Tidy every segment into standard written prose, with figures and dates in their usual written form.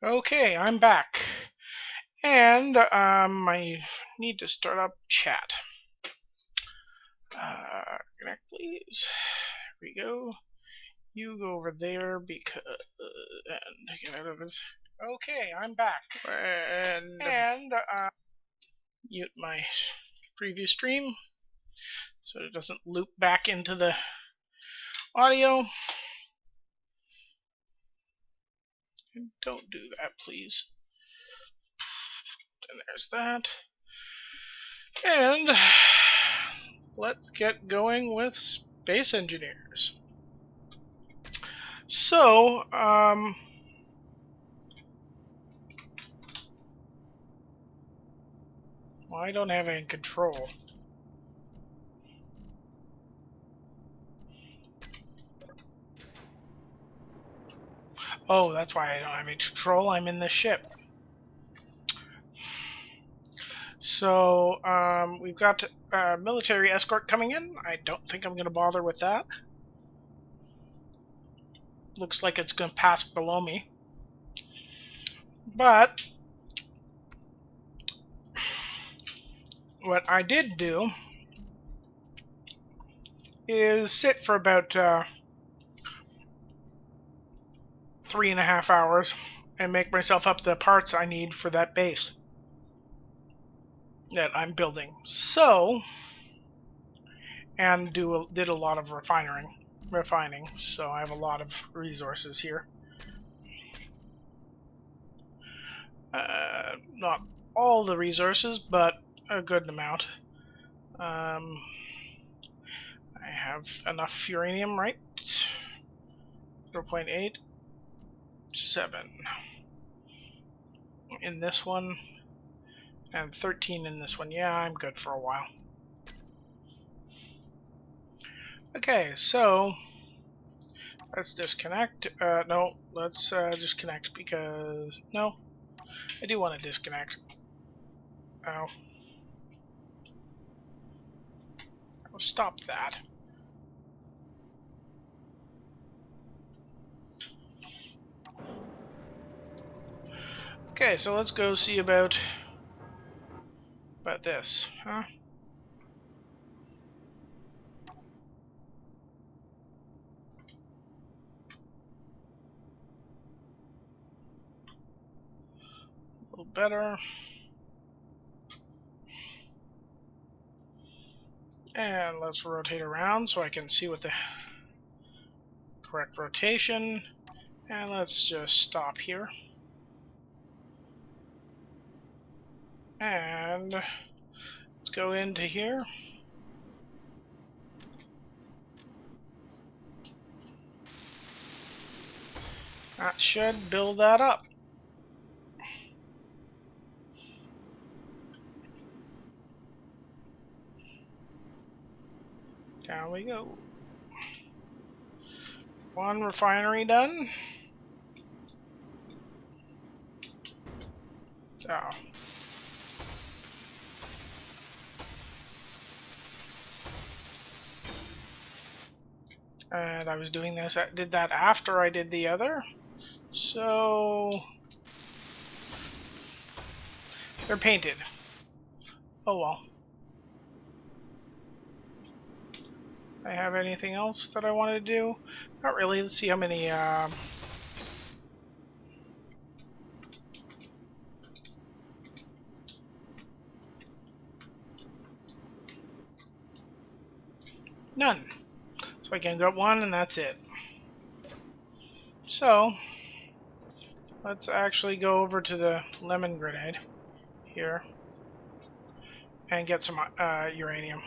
Okay, I'm back. And I need to start up chat. Connect, please. Here we go. You go over there because. And get out of it. Okay, I'm back. And mute my previous stream so it doesn't loop back into the audio. And don't do that, please. And there's that. And let's get going with Space Engineers. So, well, I don't have any control. Oh, that's why I don't have any control. I'm in the ship. So, we've got military escort coming in. I don't think I'm going to bother with that. Looks like it's going to pass below me. But what I did do is sit for about 3.5 hours and make myself up the parts I need for that base that I'm building. So, and did a lot of refining, so I have a lot of resources here. Not all the resources, but a good amount. I have enough uranium, right? 0.8, 7 in this one, and 13 in this one. Yeah, I'm good for a while. Okay, so let's disconnect. No, let's disconnect because no, I do want to disconnect. Oh, I'll stop that. Okay, so let's go see about this, huh? A little better. And let's rotate around so I can see what the correct rotation. And let's just stop here. And let's go into here. That should build that up. Down we go. One refinery done. Oh. And I was doing this, I did that after I did the other. So they're painted. Oh well. I have anything else that I want to do? Not really. Let's see how many none. So I can get one and that's it. So let's actually go over to the lemon grenade here and get some uranium.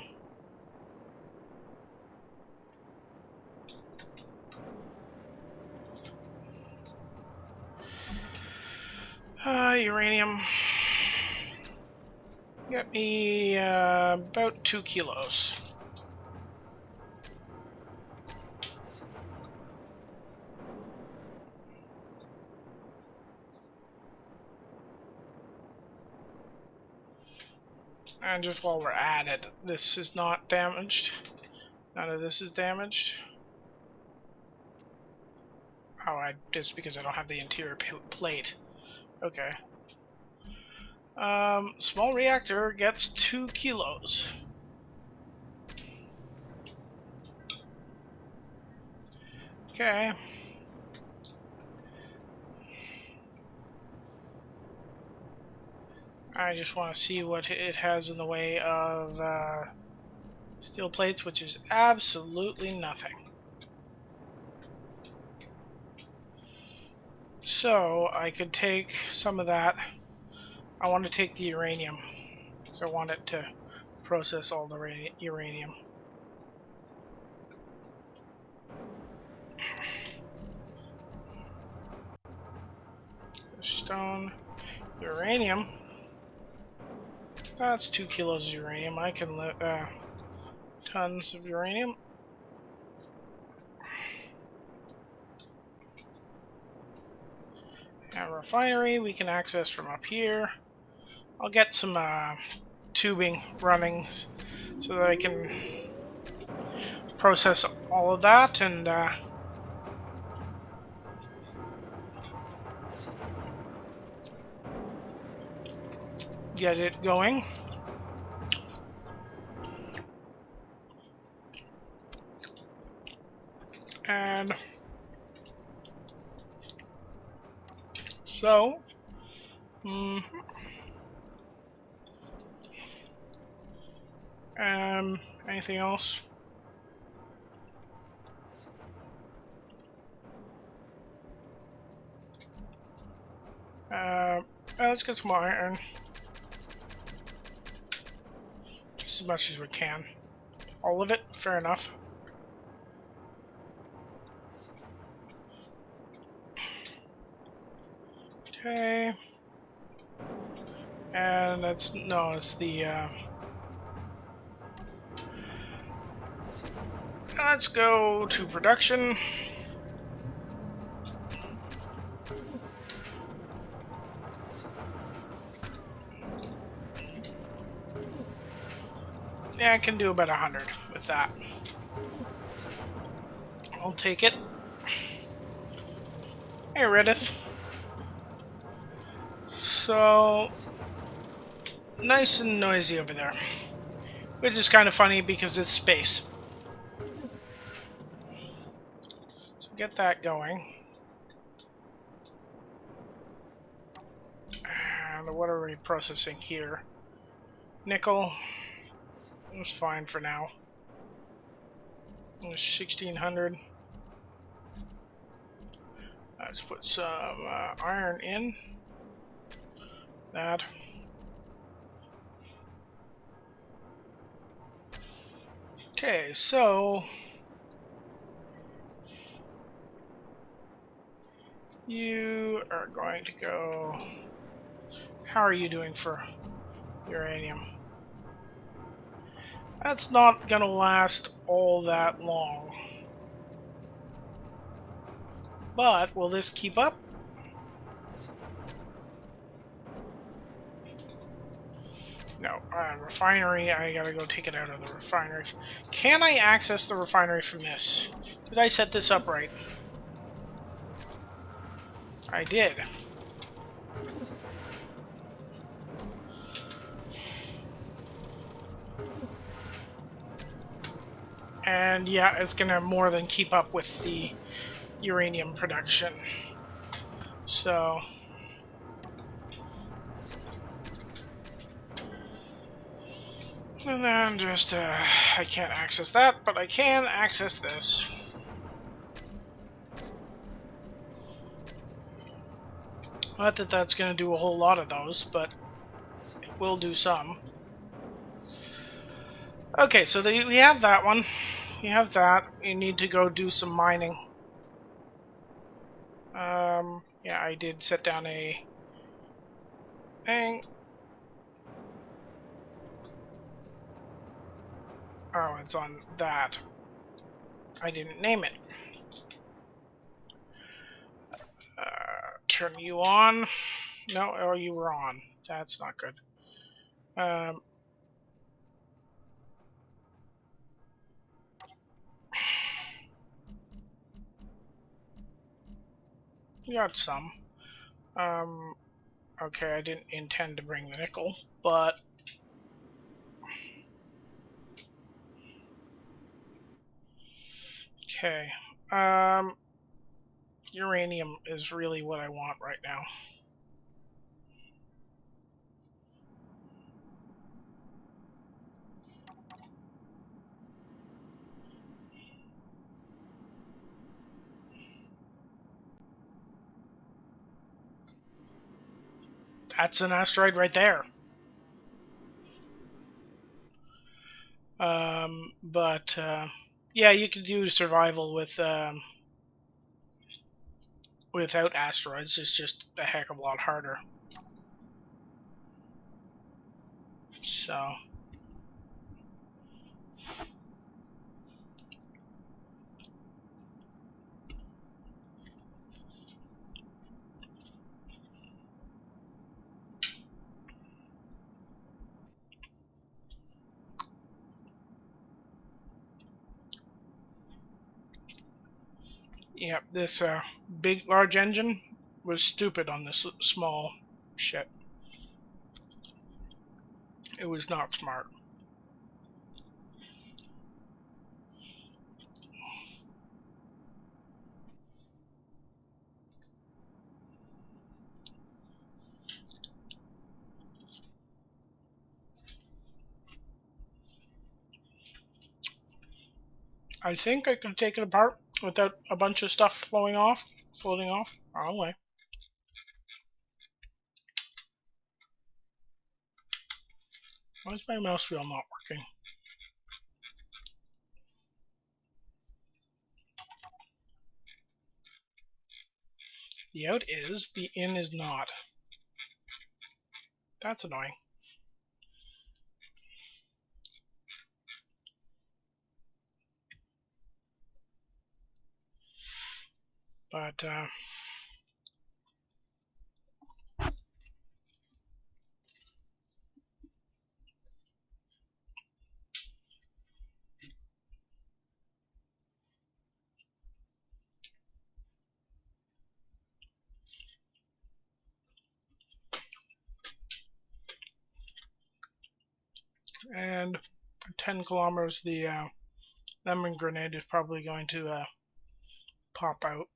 Uranium. Get me about 2 kilos. And just while we're at it, this is not damaged. None of this is damaged. Oh, just because I don't have the interior plate. Okay. Small reactor gets 2 kilos. Okay. I just want to see what it has in the way of steel plates, which is absolutely nothing. So I could take some of that. I want to take the uranium, so I want it to process all the uranium. Stone, uranium. That's 2 kilos of uranium. I can tons of uranium. And refinery we can access from up here. I'll get some tubing running so that I can process all of that and get it going. And so, anything else? Let's get some more iron. Just as much as we can. All of it? Fair enough. Okay. And that's, no, it's the, let's go to production. Yeah, I can do about 100 with that. I'll take it. Hey, Reddit. So, nice and noisy over there. Which is kind of funny because it's space. So get that going. And what are we processing here? Nickel. That's fine for now. 1600. Let's put some iron in. That. Okay, so you are going to go. How are you doing for uranium? That's not gonna last all that long. But will this keep up? No. Refinery, I gotta go take it out of the refinery. Can I access the refinery from this? Did I set this up right? I did. And yeah, it's gonna more than keep up with the uranium production. So and then just I can't access that, but I can access this. Not that that's gonna do a whole lot of those, but it will do some. Okay, so we have that one. We have that. We need to go do some mining. Yeah, I did set down a thing. Oh, it's on that. I didn't name it. Turn you on. No, oh, you were on. That's not good. You got some. Okay, I didn't intend to bring the nickel, but okay. Uranium is really what I want right now. That's an asteroid right there. But yeah, you could do survival with without asteroids. It's just a heck of a lot harder. So yeah, this large engine was stupid on this small ship. It was not smart. I think I could take it apart without a bunch of stuff floating off. Wrong way. Why is my mouse wheel not working? The out is, the in is not. That's annoying. But and 10 kilometers, the lemon grenade is probably going to pop out.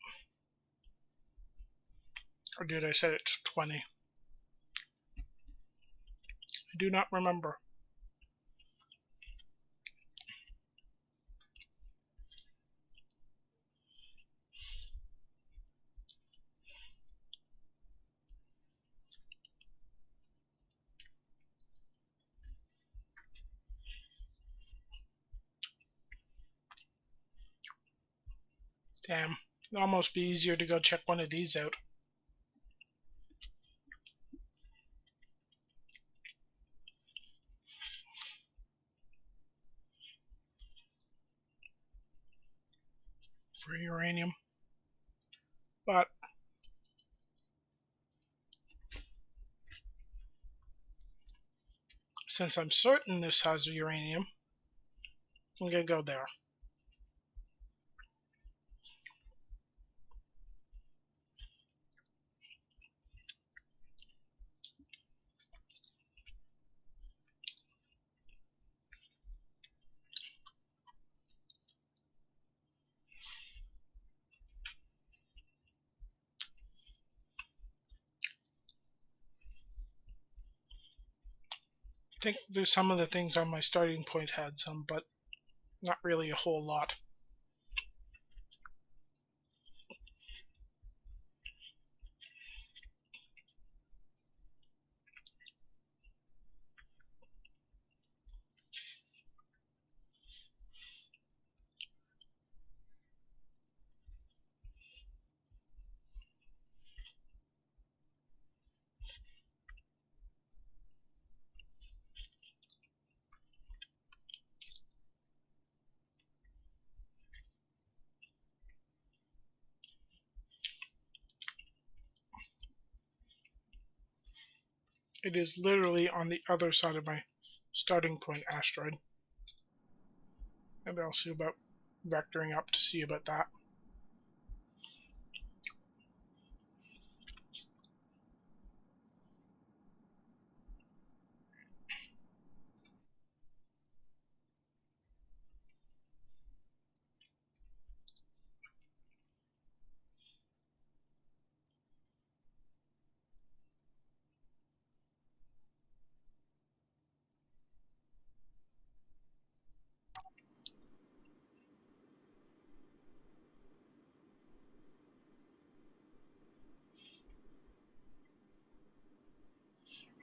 Or did I set it to 20? I do not remember. Damn. It'd almost be easier to go check one of these out. For uranium. But since I'm certain this has uranium, I'm gonna go there. I think there's some of the things on my starting point had some, but not really a whole lot. It is literally on the other side of my starting point asteroid. Maybe I'll see about vectoring up to see about that.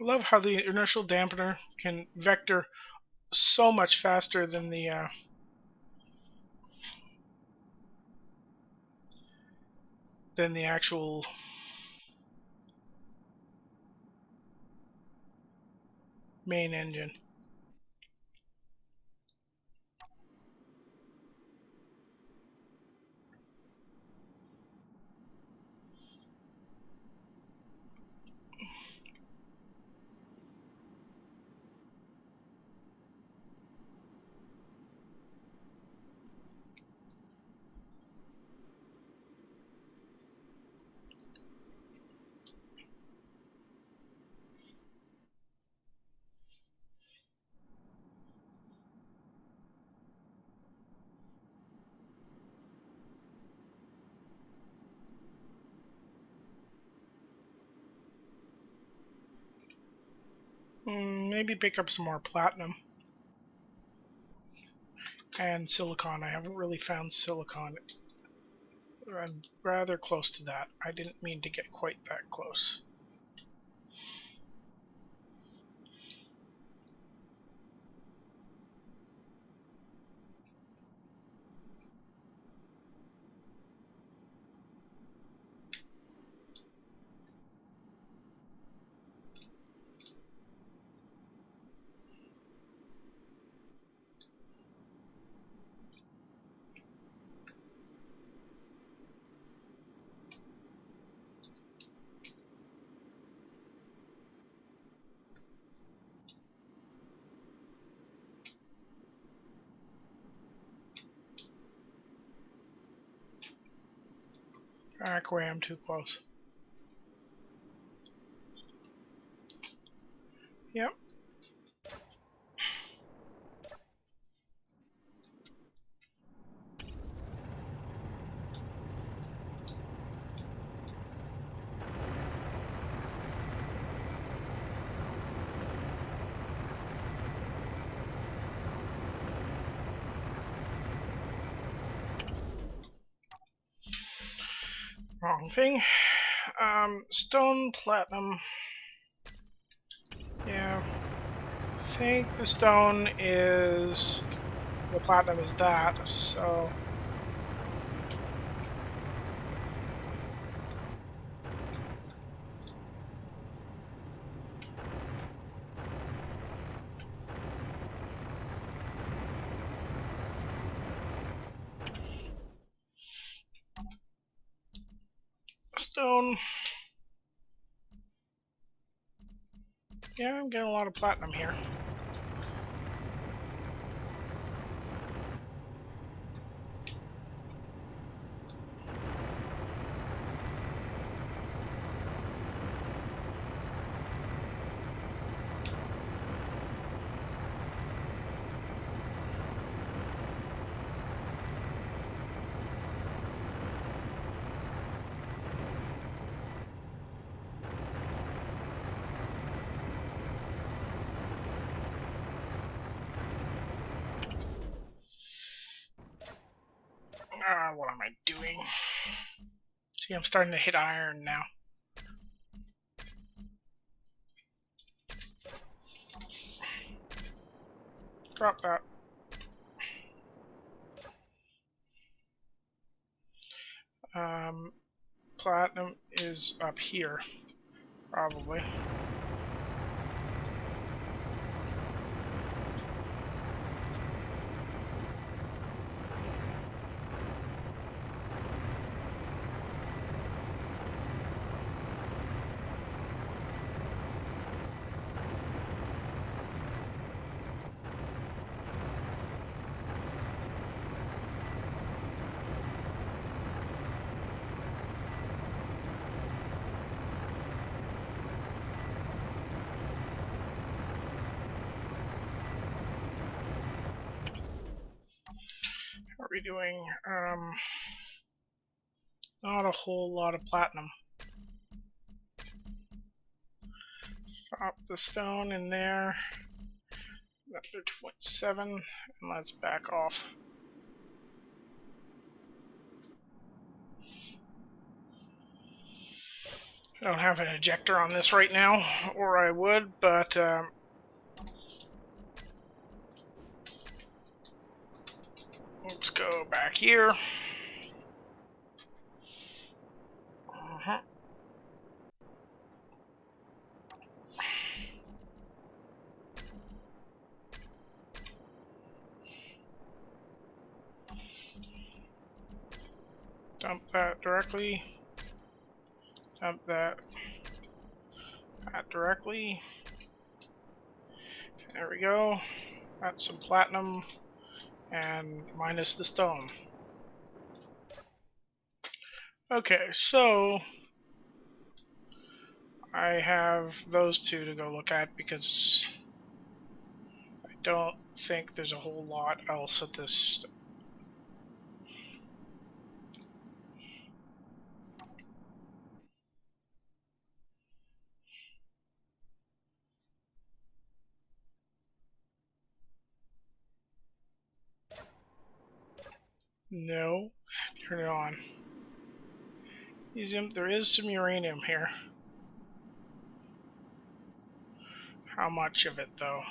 I love how the inertial dampener can vector so much faster than the actual main engine. Maybe pick up some more platinum and silicon. I haven't really found silicon. I'm rather close to that. I didn't mean to get quite that close. Aquay, I'm too close. Yep. Wrong thing. Stone, platinum. Yeah. I think the stone is... the platinum is that, so... stone... yeah, I'm getting a lot of platinum here. What am I doing? See, I'm starting to hit iron now. Drop that. Platinum is up here, probably. What are we doing? Not a whole lot of platinum. Drop the stone in there. Another 2.7, and let's back off. I don't have an ejector on this right now, or I would, but let's go back here. Dump that directly. Dump that directly. There we go. That's some platinum and minus the stone. Okay, so I have those two to go look at because I don't think there's a whole lot else at this. No, turn it on. There is some uranium here. How much of it, though?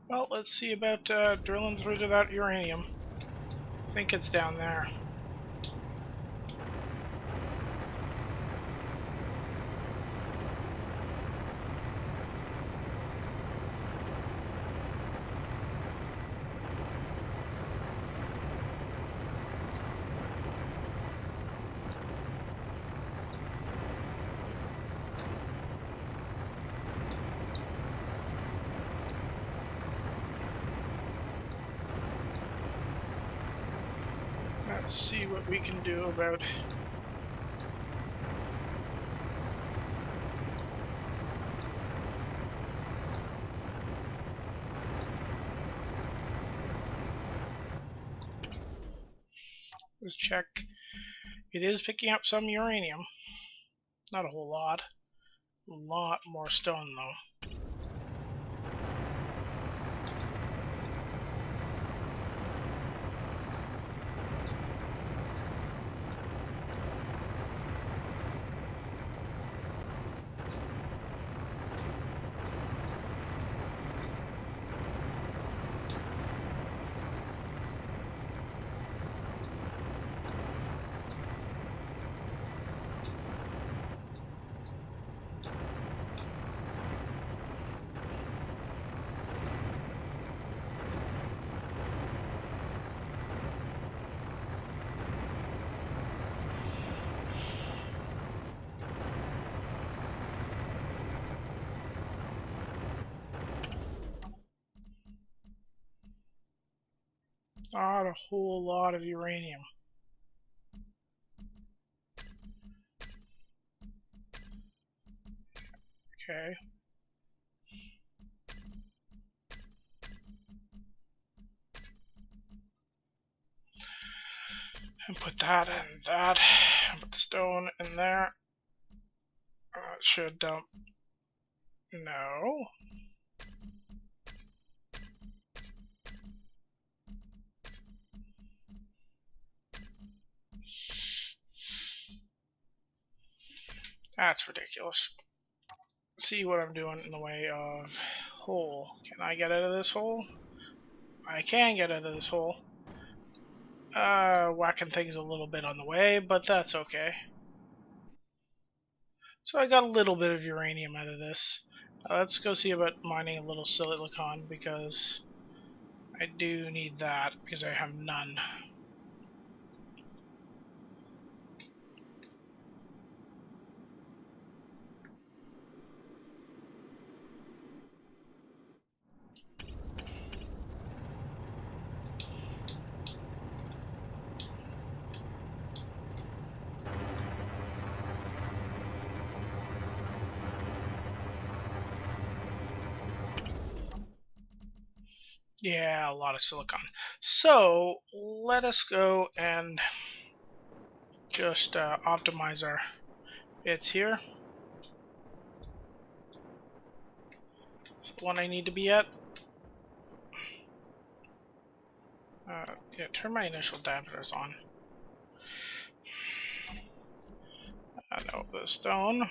Well, let's see about drilling through to that uranium. I think it's down there. Let's see what we can do about let's check. It is picking up some uranium. Not a whole lot. A lot more stone, though. Not a whole lot of uranium. Okay. And put that in that. And put the stone in there. It should dump. No. That's ridiculous. See what I'm doing in the way of hole. Can I get out of this hole? I can get out of this hole. Whacking things a little bit on the way, but that's okay. So I got a little bit of uranium out of this. Let's go see about mining a little silicon because I do need that because I have none. Yeah, a lot of silicon. So let us go and just optimize our bits here. It's the one I need to be at. Yeah, turn my initial dampers on. No, the stone.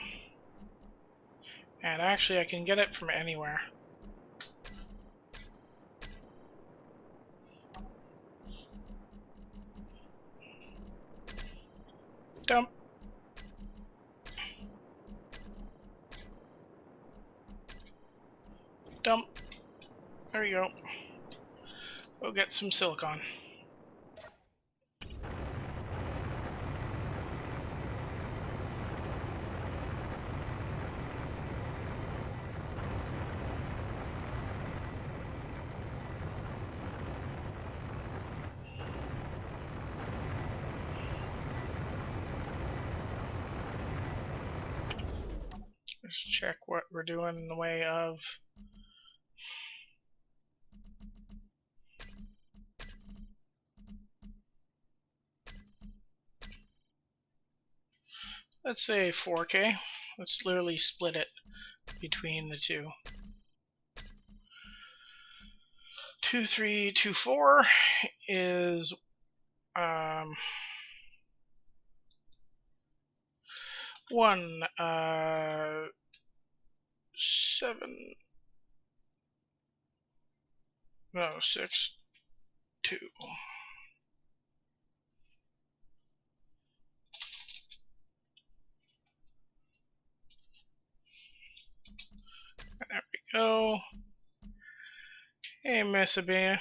And actually I can get it from anywhere. Dump. Dump. There you go. Go get some silicon. Let's check what we're doing in the way of... Let's say 4K. Let's literally split it between the two. 2324 is 6 2. There we go. Hey, Messabe.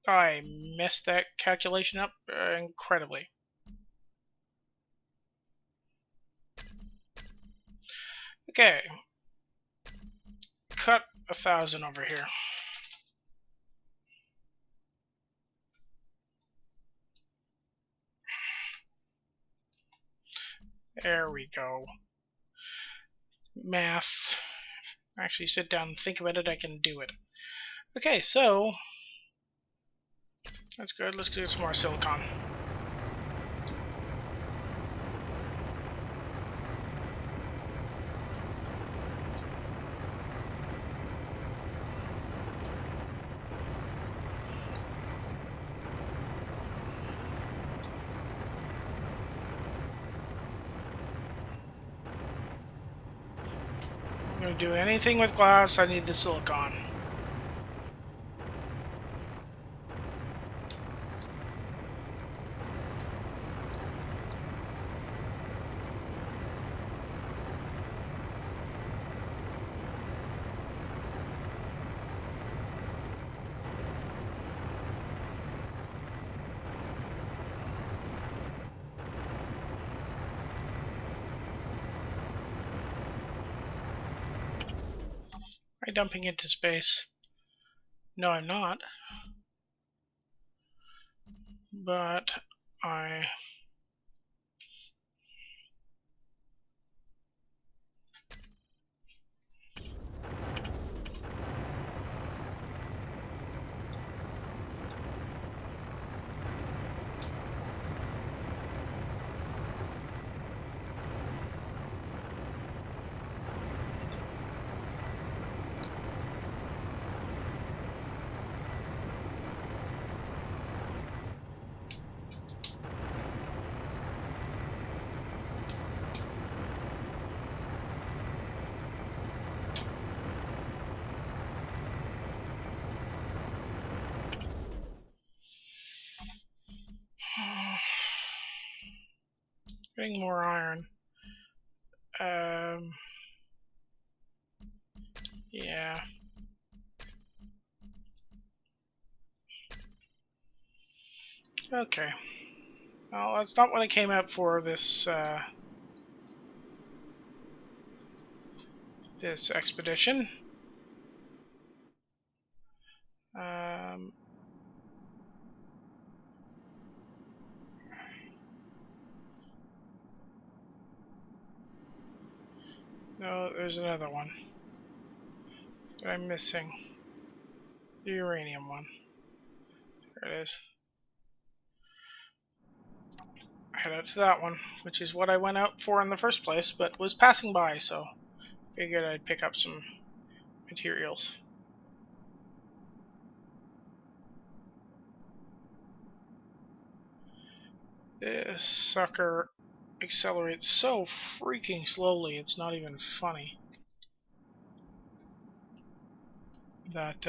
I messed that calculation up incredibly. Okay. Cut 1,000 over here. There we go. Math. Actually sit down and think about it, I can do it. Okay, so that's good. Let's do some more silicon. I'm going to do anything with glass, I need the silicon. Am I dumping into space? No, I'm not. But I... Getting more iron. Yeah. Okay. Well, that's not what I came out for this, this expedition. No, there's another one that I'm missing. The uranium one. There it is. head out to that one, which is what I went out for in the first place, but was passing by, so figured I'd pick up some materials. This sucker accelerates so freaking slowly, it's not even funny. That,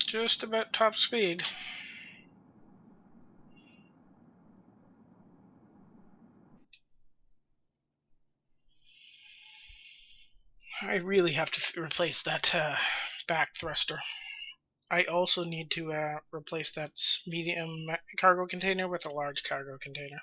just about top speed. I really have to replace that back thruster. I also need to replace that medium cargo container with a large cargo container.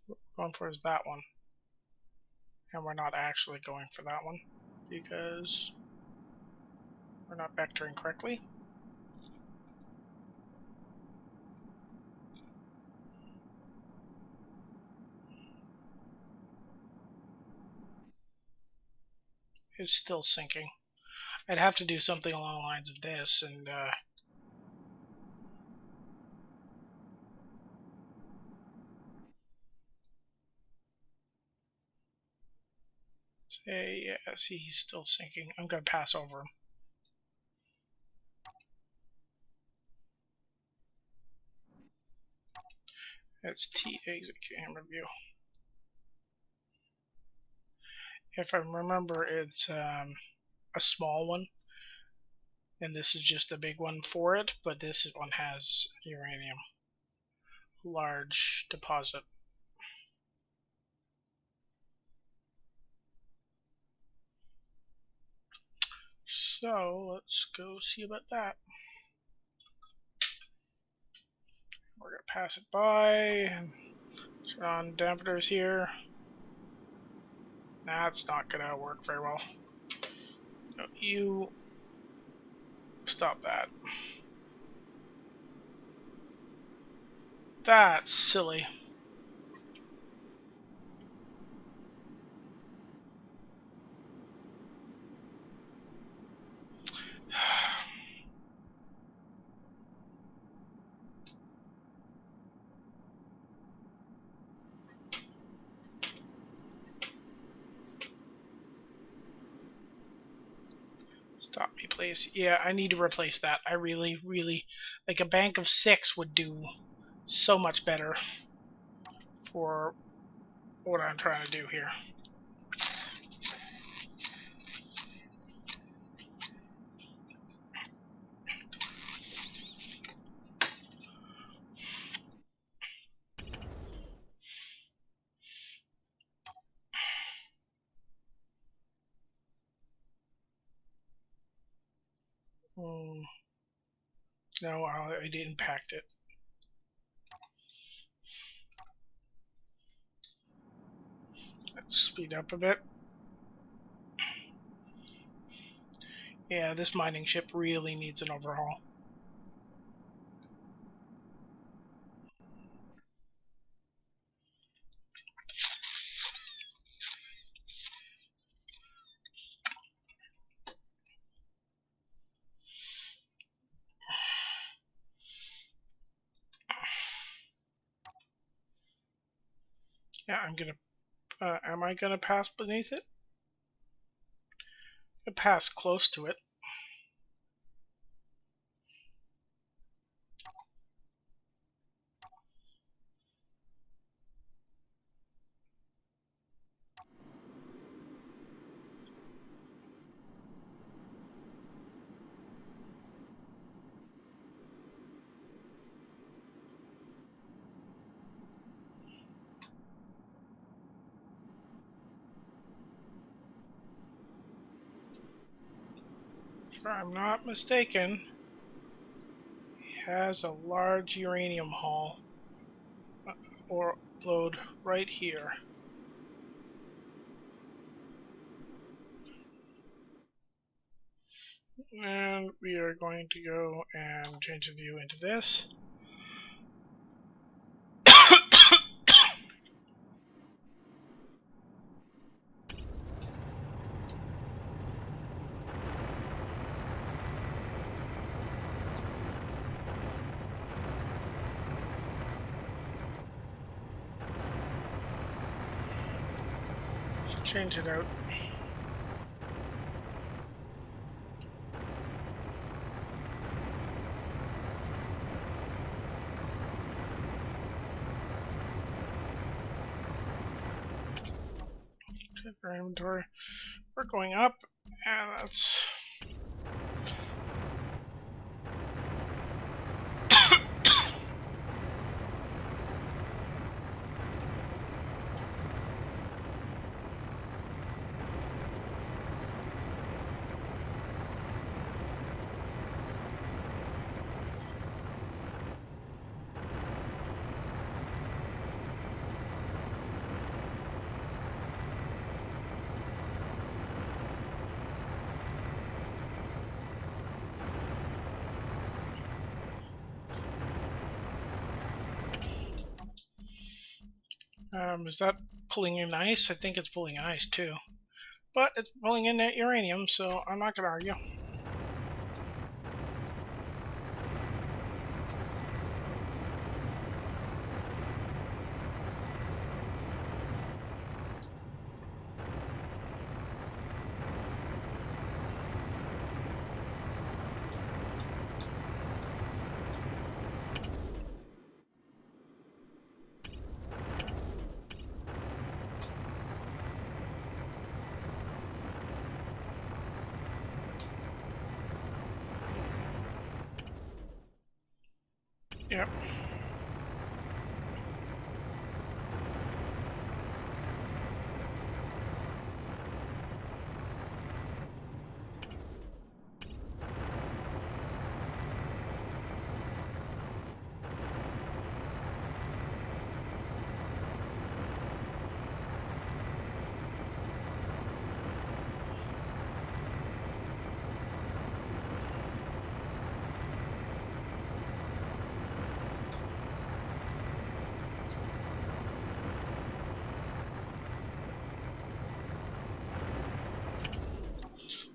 What we're going for is that one. And we're not actually going for that one because we're not vectoring correctly. It's still sinking. I'd have to do something along the lines of this and say, yeah, see, he's still sinking. I'm going to pass over him. That's T exit camera view. If I remember, it's a small one, and this is just the big one for it, but this one has uranium. Large deposit. So let's go see about that. We're going to pass it by and turn on dampeners here. That's not going to work very well. No, you stop that. That's silly. Stop me, please. Yeah, I need to replace that. I really, like a bank of 6 would do so much better for what I'm trying to do here. No, I didn't impact it. speed up a bit. Yeah, this mining ship really needs an overhaul. Yeah, I'm gonna. Am I gonna pass beneath it? I pass close to it. If I'm not mistaken, it has a large uranium haul or load right here. And we are going to go and change the view into this. Change it out. Check our inventory. We're going up, and that's. Is that pulling in ice? I think it's pulling ice too. But it's pulling in that uranium, so I'm not going to argue. Yep.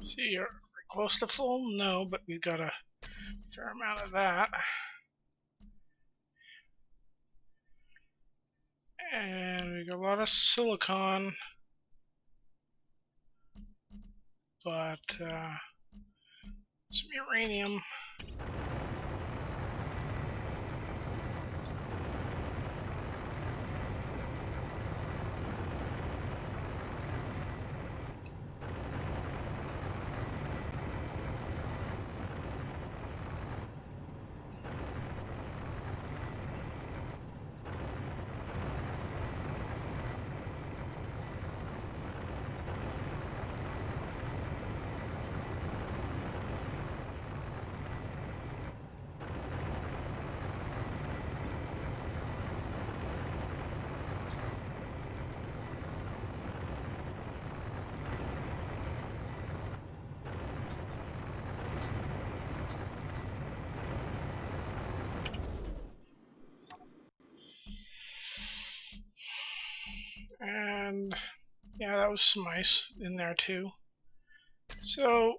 See, you're close to full? No, but we've got a fair amount of that. And we got a lot of silicon, but some uranium. And yeah, that was some ice in there too. So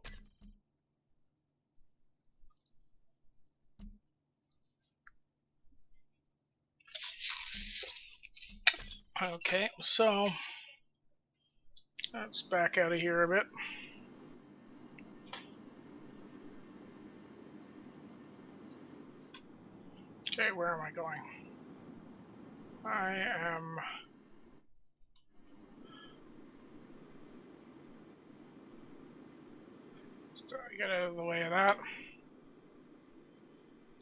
okay, so let's back out of here a bit. Okay, where am I going? I am... So get out of the way of that.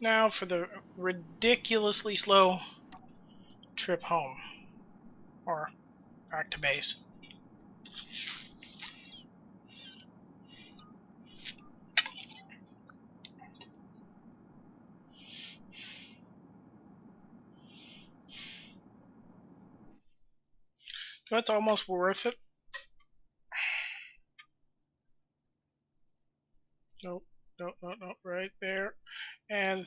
Now for the ridiculously slow trip home. Or back to base. So it's almost worth it. Nope, nope, nope, nope, right there. And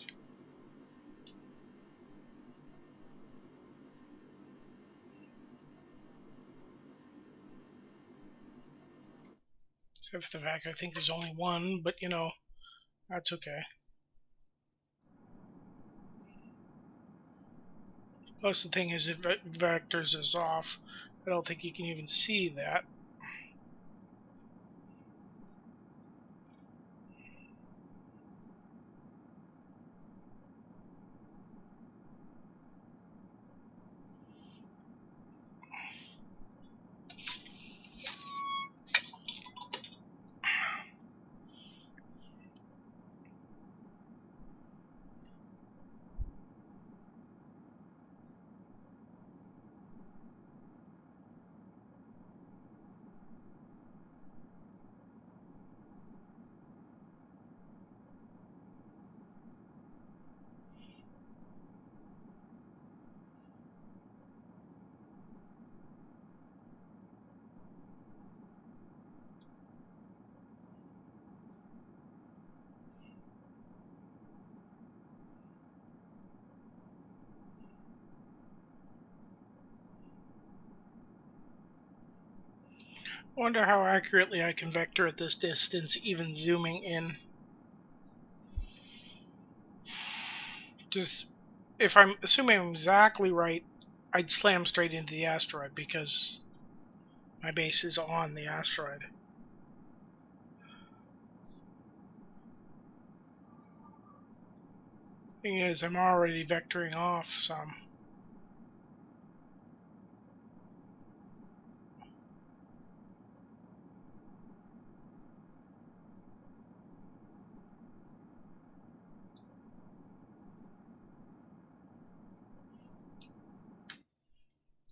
except for the fact I think there's only one, but you know, that's okay. Plus the thing is, if vectors is off, I don't think you can even see that. Wonder how accurately I can vector at this distance, even zooming in. Just, if I'm assuming I'm exactly right, I'd slam straight into the asteroid because my base is on the asteroid. Thing is, I'm already vectoring off some.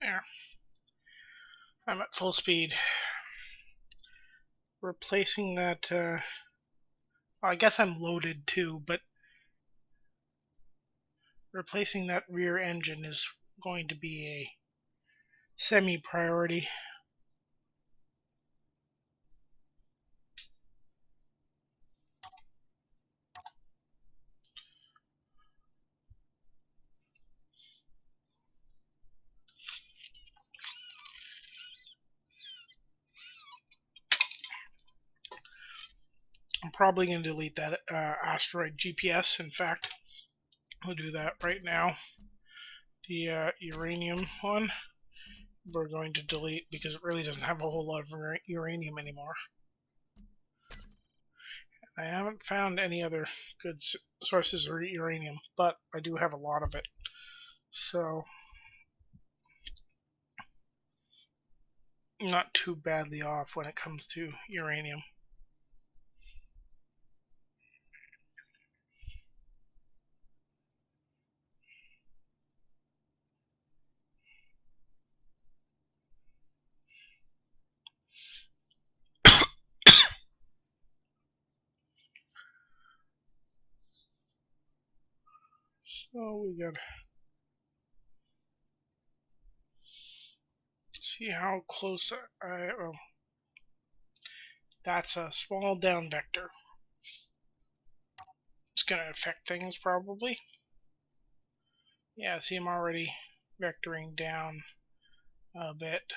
There. I'm at full speed. Replacing that, well, I guess I'm loaded too, but replacing that rear engine is going to be a semi-priority. I'm probably going to delete that asteroid GPS. In fact, we'll do that right now. The uranium one we're going to delete because it really doesn't have a whole lot of uranium anymore. I haven't found any other good sources of uranium, but I do have a lot of it. So, not too badly off when it comes to uranium. So we got see how close oh, that's a small down vector. It's going to affect things probably. Yeah, see I'm already vectoring down a bit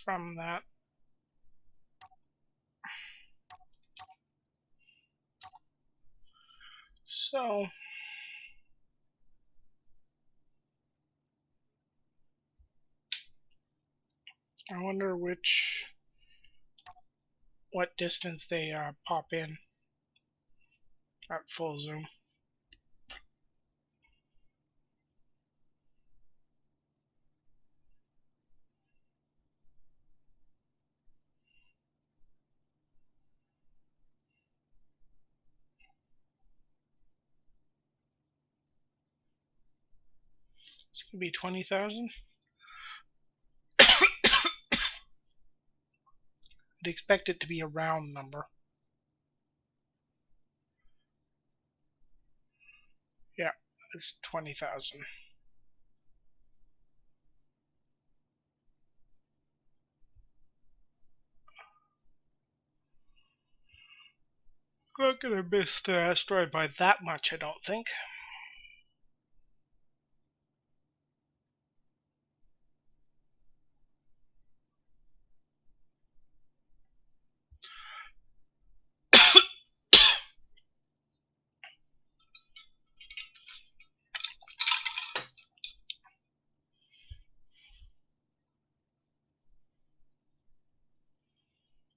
from that. So I wonder what distance they pop in at full zoom. It's gonna be 20,000. I'd expect it to be a round number. Yeah, it's 20,000. Not gonna miss the asteroid by that much, I don't think.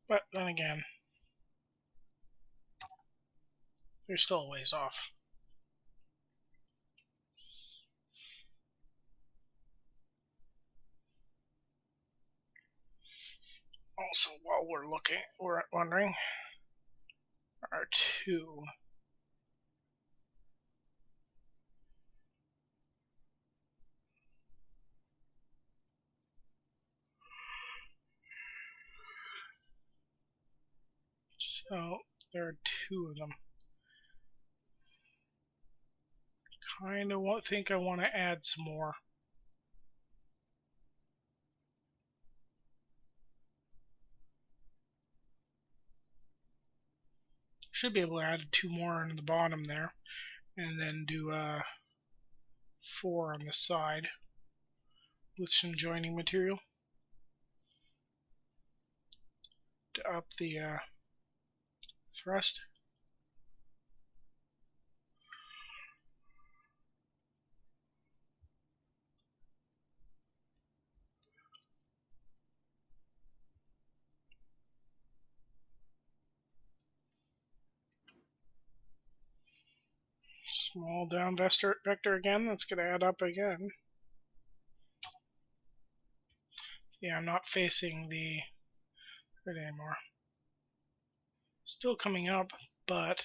But then again, they're still a ways off. Also, while we're wondering, R2. So there are two of them. Kind of think I want to add some more. Should be able to add two more on the bottom there, and then do 4 on the side with some joining material to up the thrust. Small down vector again, that's going to add up again. Yeah, I'm not facing the grid anymore. Still coming up, but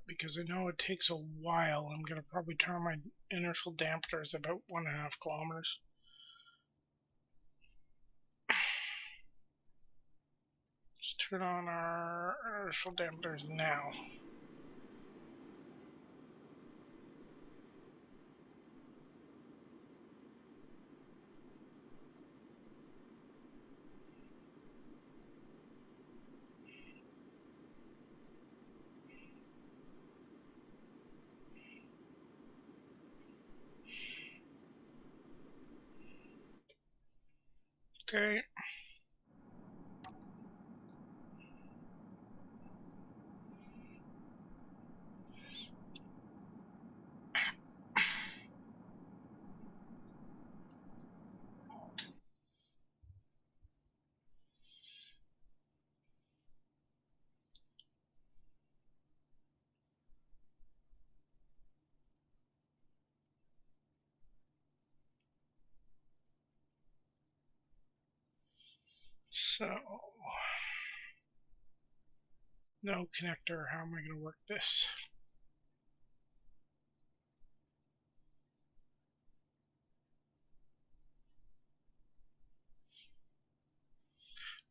because I know it takes a while, I'm going to probably turn my inertial dampeners about 1.5 kilometers. Let's turn on our inertial dampeners now. Okay. So, no connector, how am I going to work this?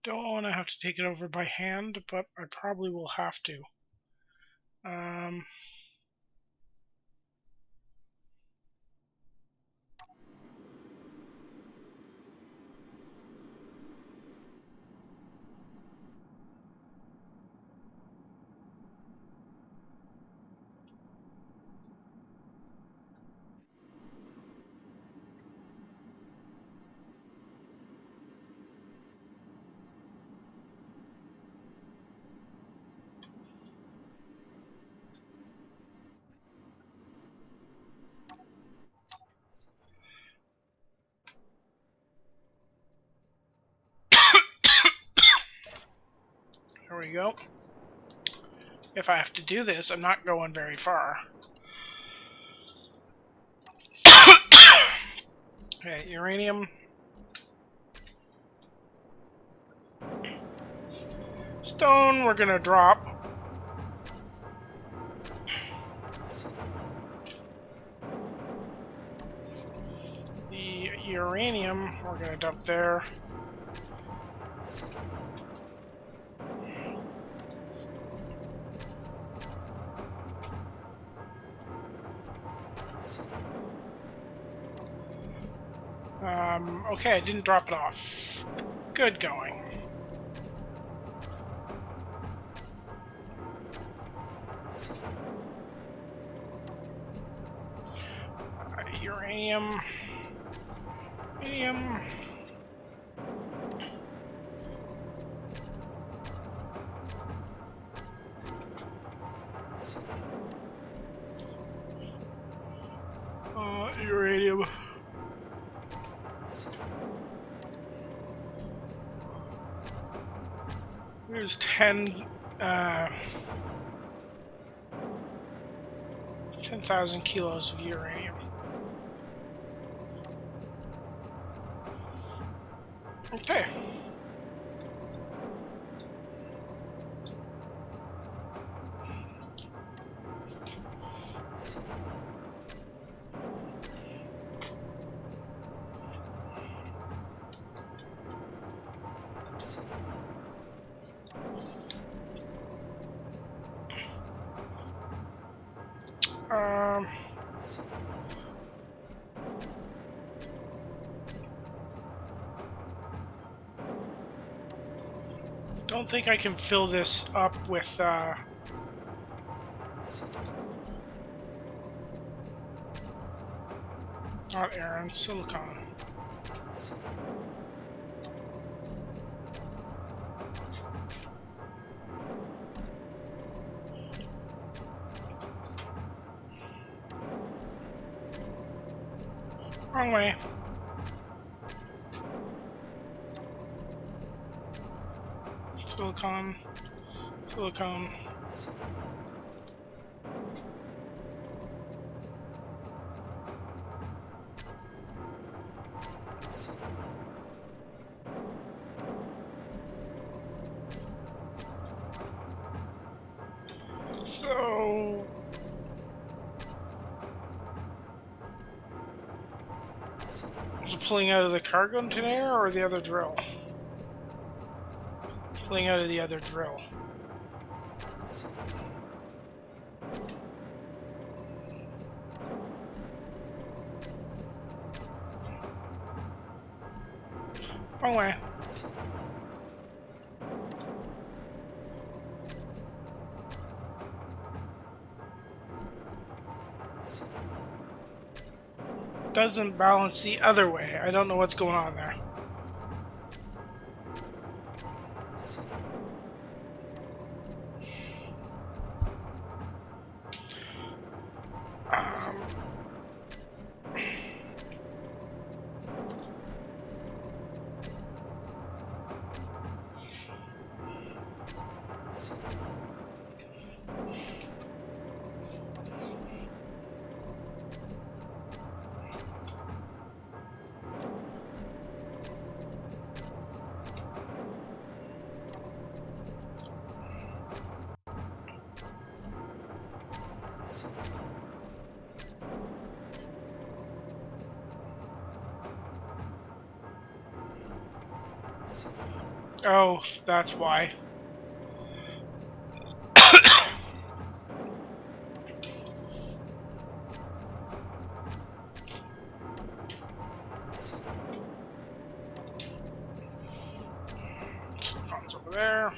Don't want to have to take it over by hand, but I probably will have to. There we go. If I have to do this, I'm not going very far. Okay, uranium. Stone, we're gonna drop. The uranium, we're gonna dump there. Okay, I didn't drop it off. Good going. Uranium. Medium. Uranium. There's 10,000 kilos of uranium. Okay. Don't think I can fill this up with not iron, silicon. Wrong way. Silicon. Silicon. So is it pulling out of the cargo container or the other drill? Pulling out of the other drill. Wrong way. Doesn't balance the other way. I don't know what's going on there. Oh, that's why. Silicon's over there.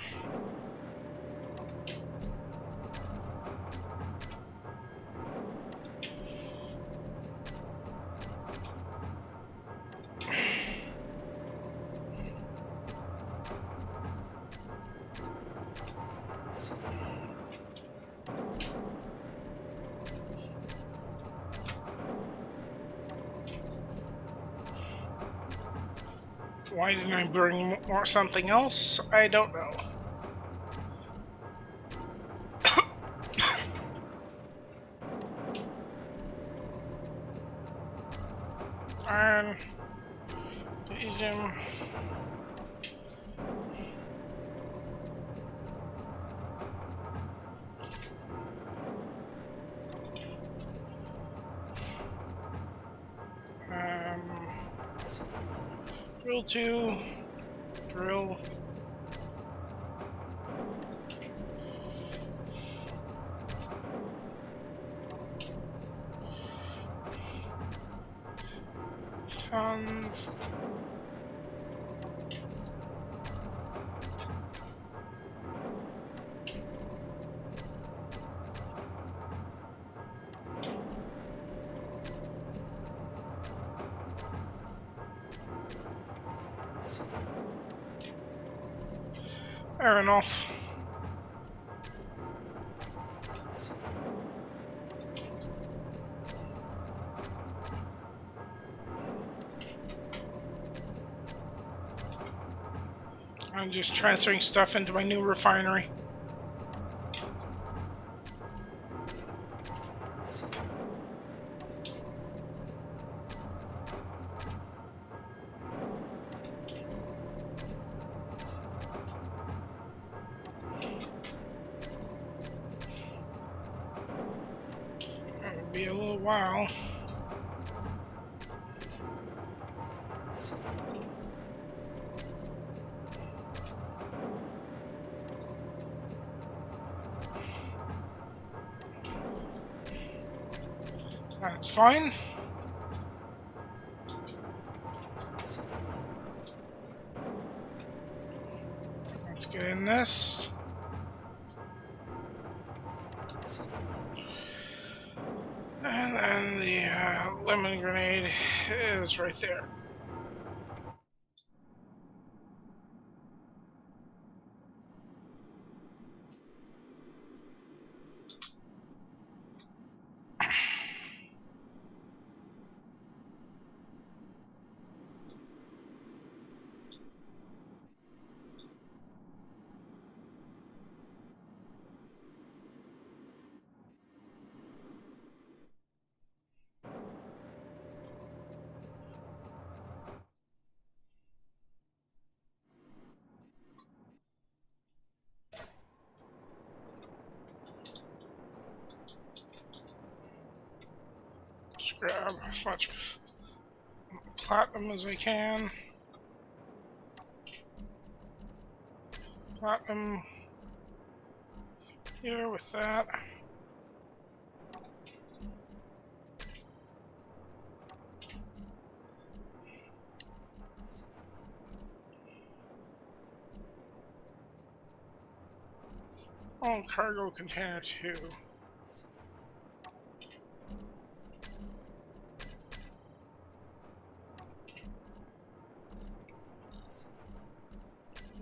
Why didn't I bring more something else? I don't know. Iron, magnesium. Drill 2, drill. Tons. Fair enough. I'm just transferring stuff into my new refinery. It'll be a little while. That's fine. Let's get in this. And then the lemon grenade is right there. Just grab as much platinum as I can. Platinum here with that. Oh, cargo container 2.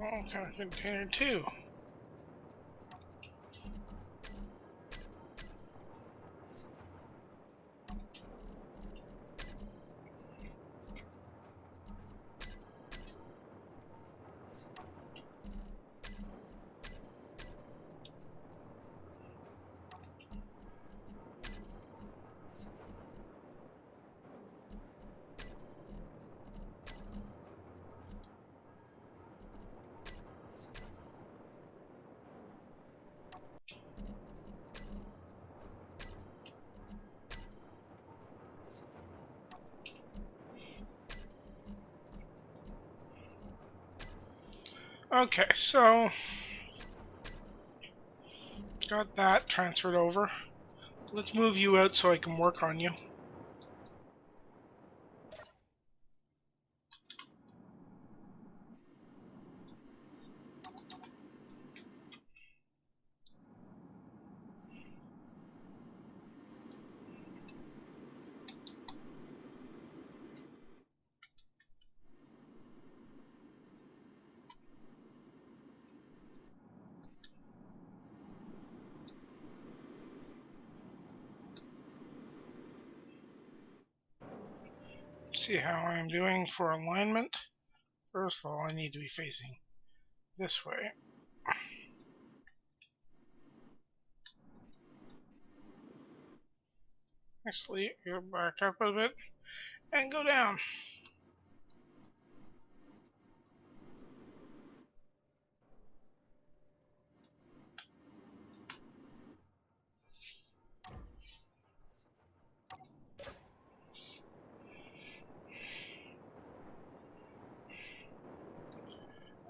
Oh, cargo container 2. Okay, so got that transferred over. Let's move you out so I can work on you. See how I'm doing for alignment. First of all, I need to be facing this way. Actually, go back up a bit and go down.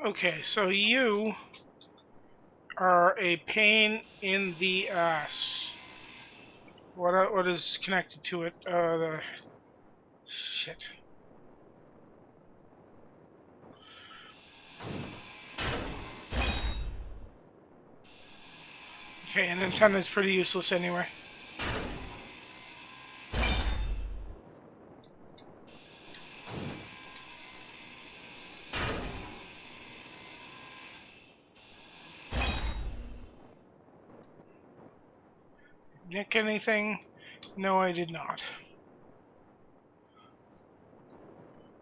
Okay, so you are a pain in the ass. What is connected to it? The shit. Okay, an antenna is pretty useless anyway. Nick anything? No, I did not.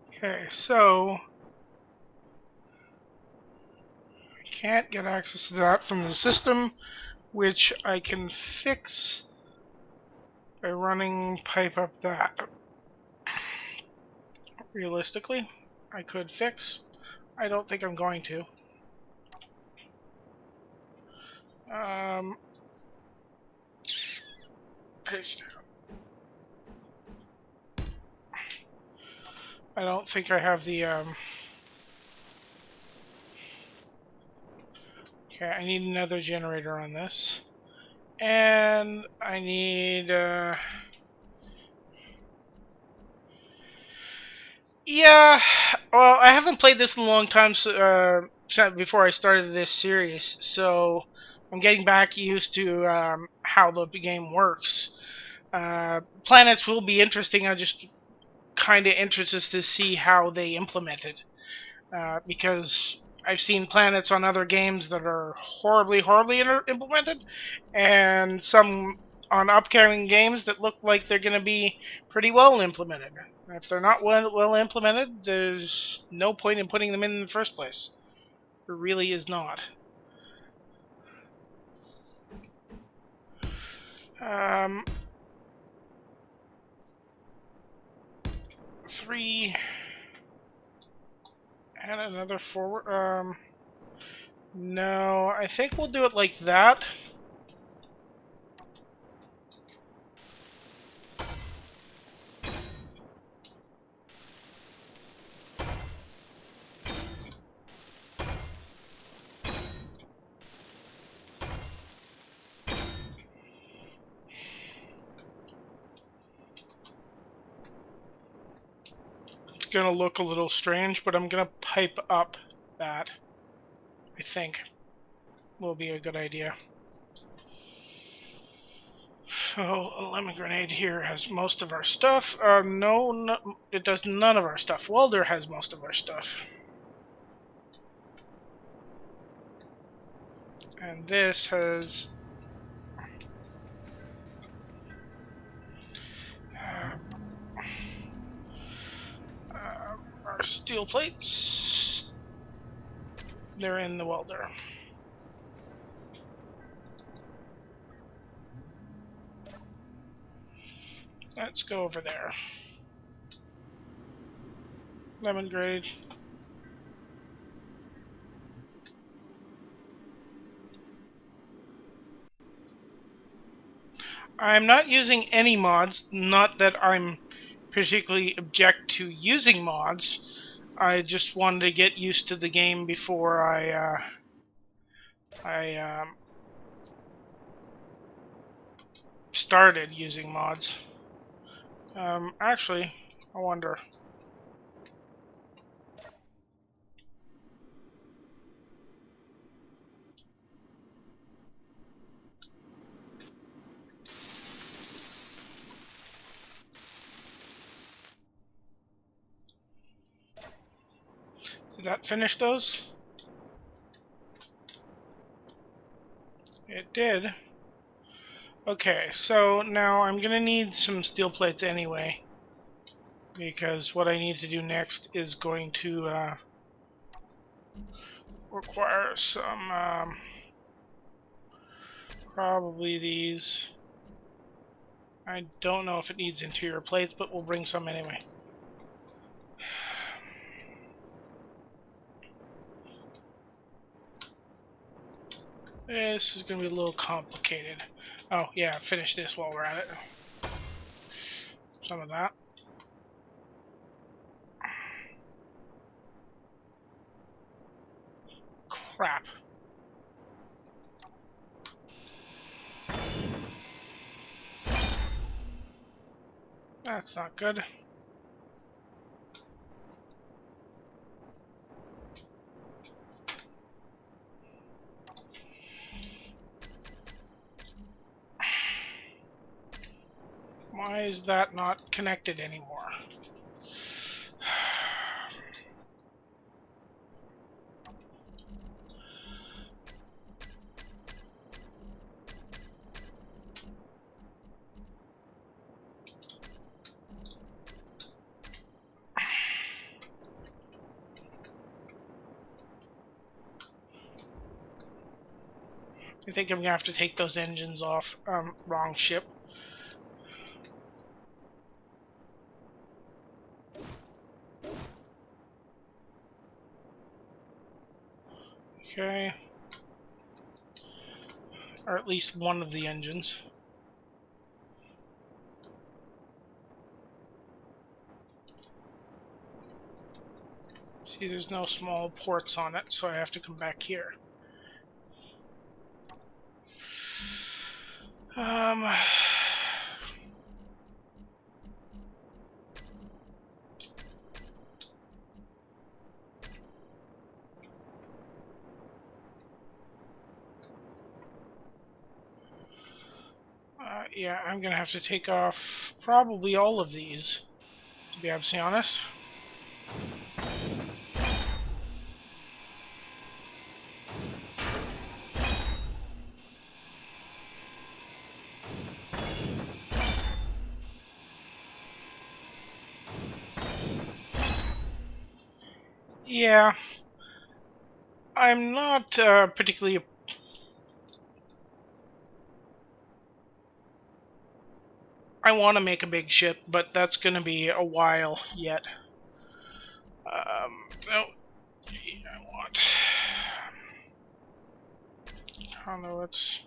Okay, so I can't get access to that from the system, which I can fix by running pipe up that. Realistically, I could fix. I don't think I'm going to. Paste. I don't think I have the, okay, I need another generator on this. And I need, yeah, well, I haven't played this in a long time, before I started this series, so I'm getting back used to how the game works. Planets will be interesting. I'm just kind of interested to see how they implement it, because I've seen planets on other games that are horribly, horribly implemented, and some on upcoming games that look like they're going to be pretty well implemented. If they're not well implemented, there's no point in putting them in the first place. There really is not. Um, 3 and another forward. No, I think we'll do it like that. It's gonna look a little strange, but I'm gonna pipe up that. I think will be a good idea. So, a lemon grenade here has most of our stuff. No, it does none of our stuff. Welder has most of our stuff. And this has our steel plates. They're in the welder. Let's go over there. Lemon grade. I'm not using any mods. Not that I'm particularly object to using mods. I just wanted to get used to the game before I started using mods. Actually, I wonder. Did that finish those? It did. Okay, so now I'm gonna need some steel plates anyway, because what I need to do next is going to require some, probably these. I don't know if it needs interior plates, but we'll bring some anyway. This is going to be a little complicated. Oh, yeah, finish this while we're at it. Some of that. Crap. That's not good. Why is that not connected anymore? I think I'm gonna have to take those engines off. Wrong ship. Okay. Or at least one of the engines. See, there's no small ports on it, so I have to come back here. Yeah, I'm gonna have to take off probably all of these, to be absolutely honest. Yeah, I'm not particularly. I want to make a big ship, but that's going to be a while yet. No, I want conduits.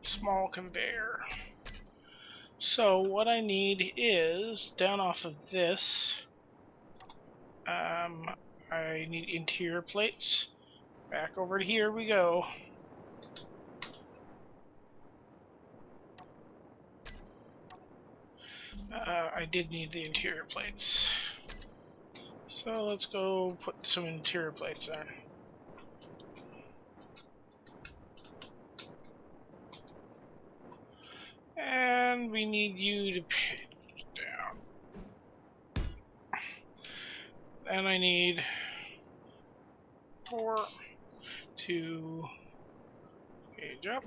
Small conveyor. So what I need is down off of this. I need interior plates. Back over to here we go. I did need the interior plates. So let's go put some interior plates in. And we need you to page down. And I need 4 to page up.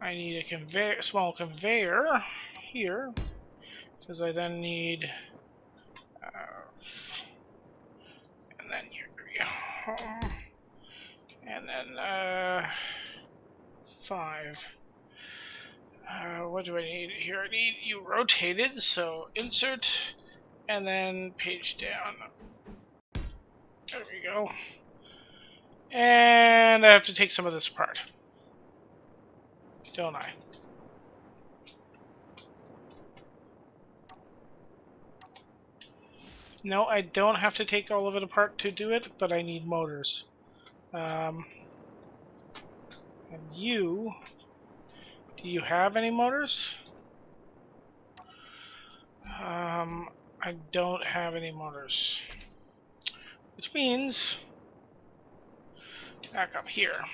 I need a small conveyor here, because I then need, and then here we go, and then 5. What do I need here? I need you rotated, so insert, and then page down. There we go. And I have to take some of this apart. Don't I? No, I don't have to take all of it apart to do it, but I need motors. And you... Do you have any motors? I don't have any motors. Which means... Back up here.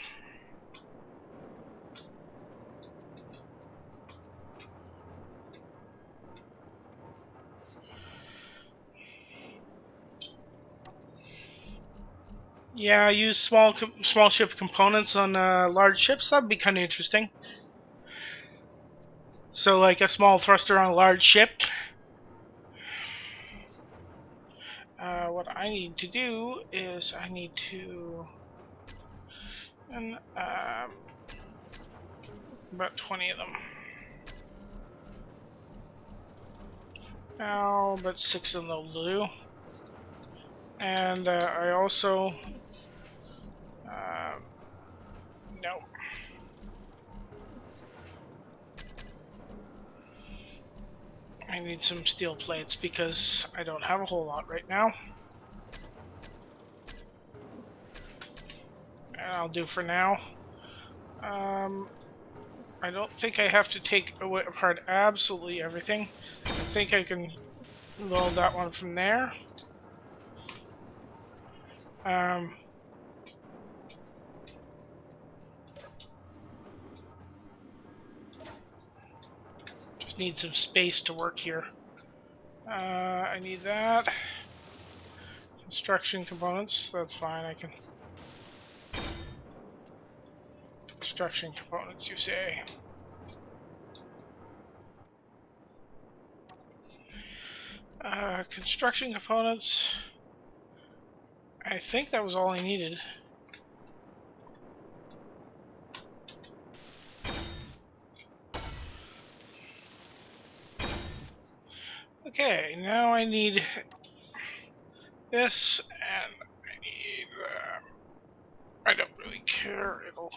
Yeah, use small ship components on large ships. That'd be kind of interesting. So, like a small thruster on a large ship. What I need to do is I need to, and about 20 of them. Now, about 6 of them will do. And I also, no. I need some steel plates because I don't have a whole lot right now. And I'll do for now. I don't think I have to take apart absolutely everything. I think I can load that one from there. Just need some space to work here. I need that. Construction components, that's fine, I can... Construction components, you say? Construction components... I think that was all I needed. Okay, now I need this, and I need... I don't really care, it'll...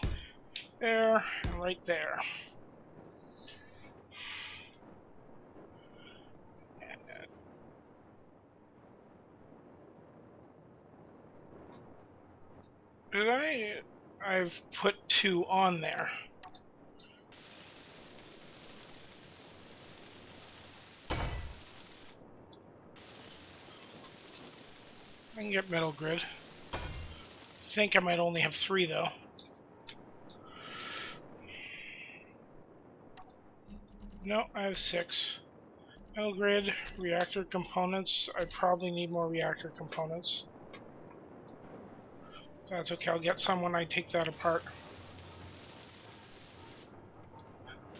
There, and right there. Did I? I've put 2 on there. I can get metal grid. I think I might only have 3 though. No, I have 6. Metal grid, reactor components. I probably need more reactor components. That's okay, I'll get some when I take that apart.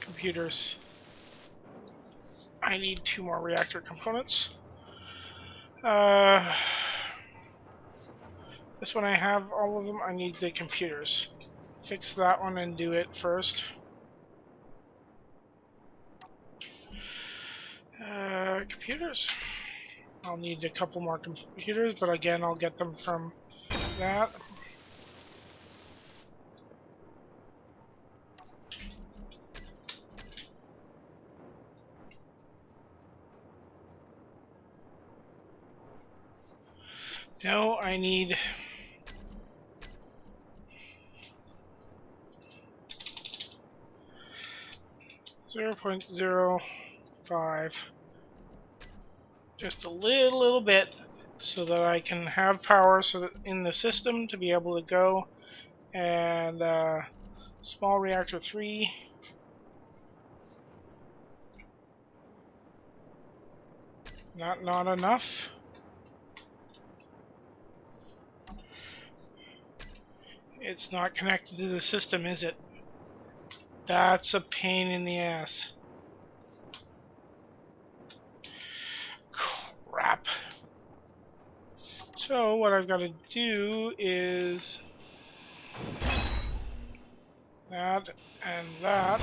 Computers. I need 2 more reactor components. This one I have all of them. I need the computers. Fix that one and do it first. Computers. I'll need a couple more computers, but again, I'll get them from that. No, I need... .05. Just a little bit, so that I can have power so that in the system to be able to go. And small reactor 3. Not enough. It's not connected to the system, is it? That's a pain in the ass. Crap. So what I've got to do is that and that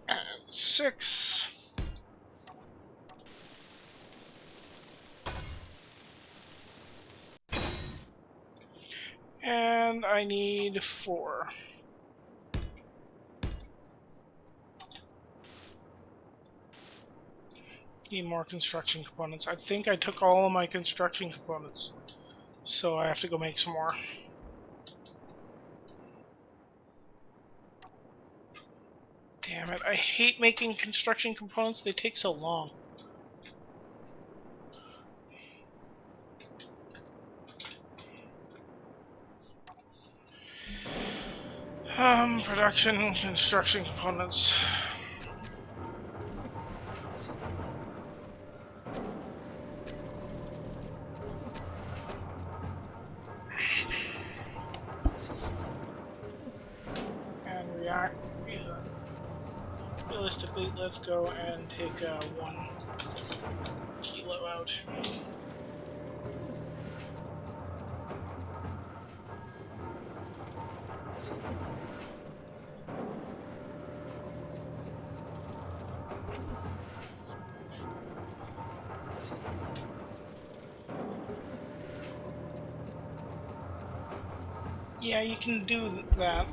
and 6. And I need 4. Need more construction components. I think I took all of my construction components, so I have to go make some more. Damn it, I hate making construction components, they take so long. Production, construction components. And realistically, let's go and take 1 kilo out. Yeah, you can do that.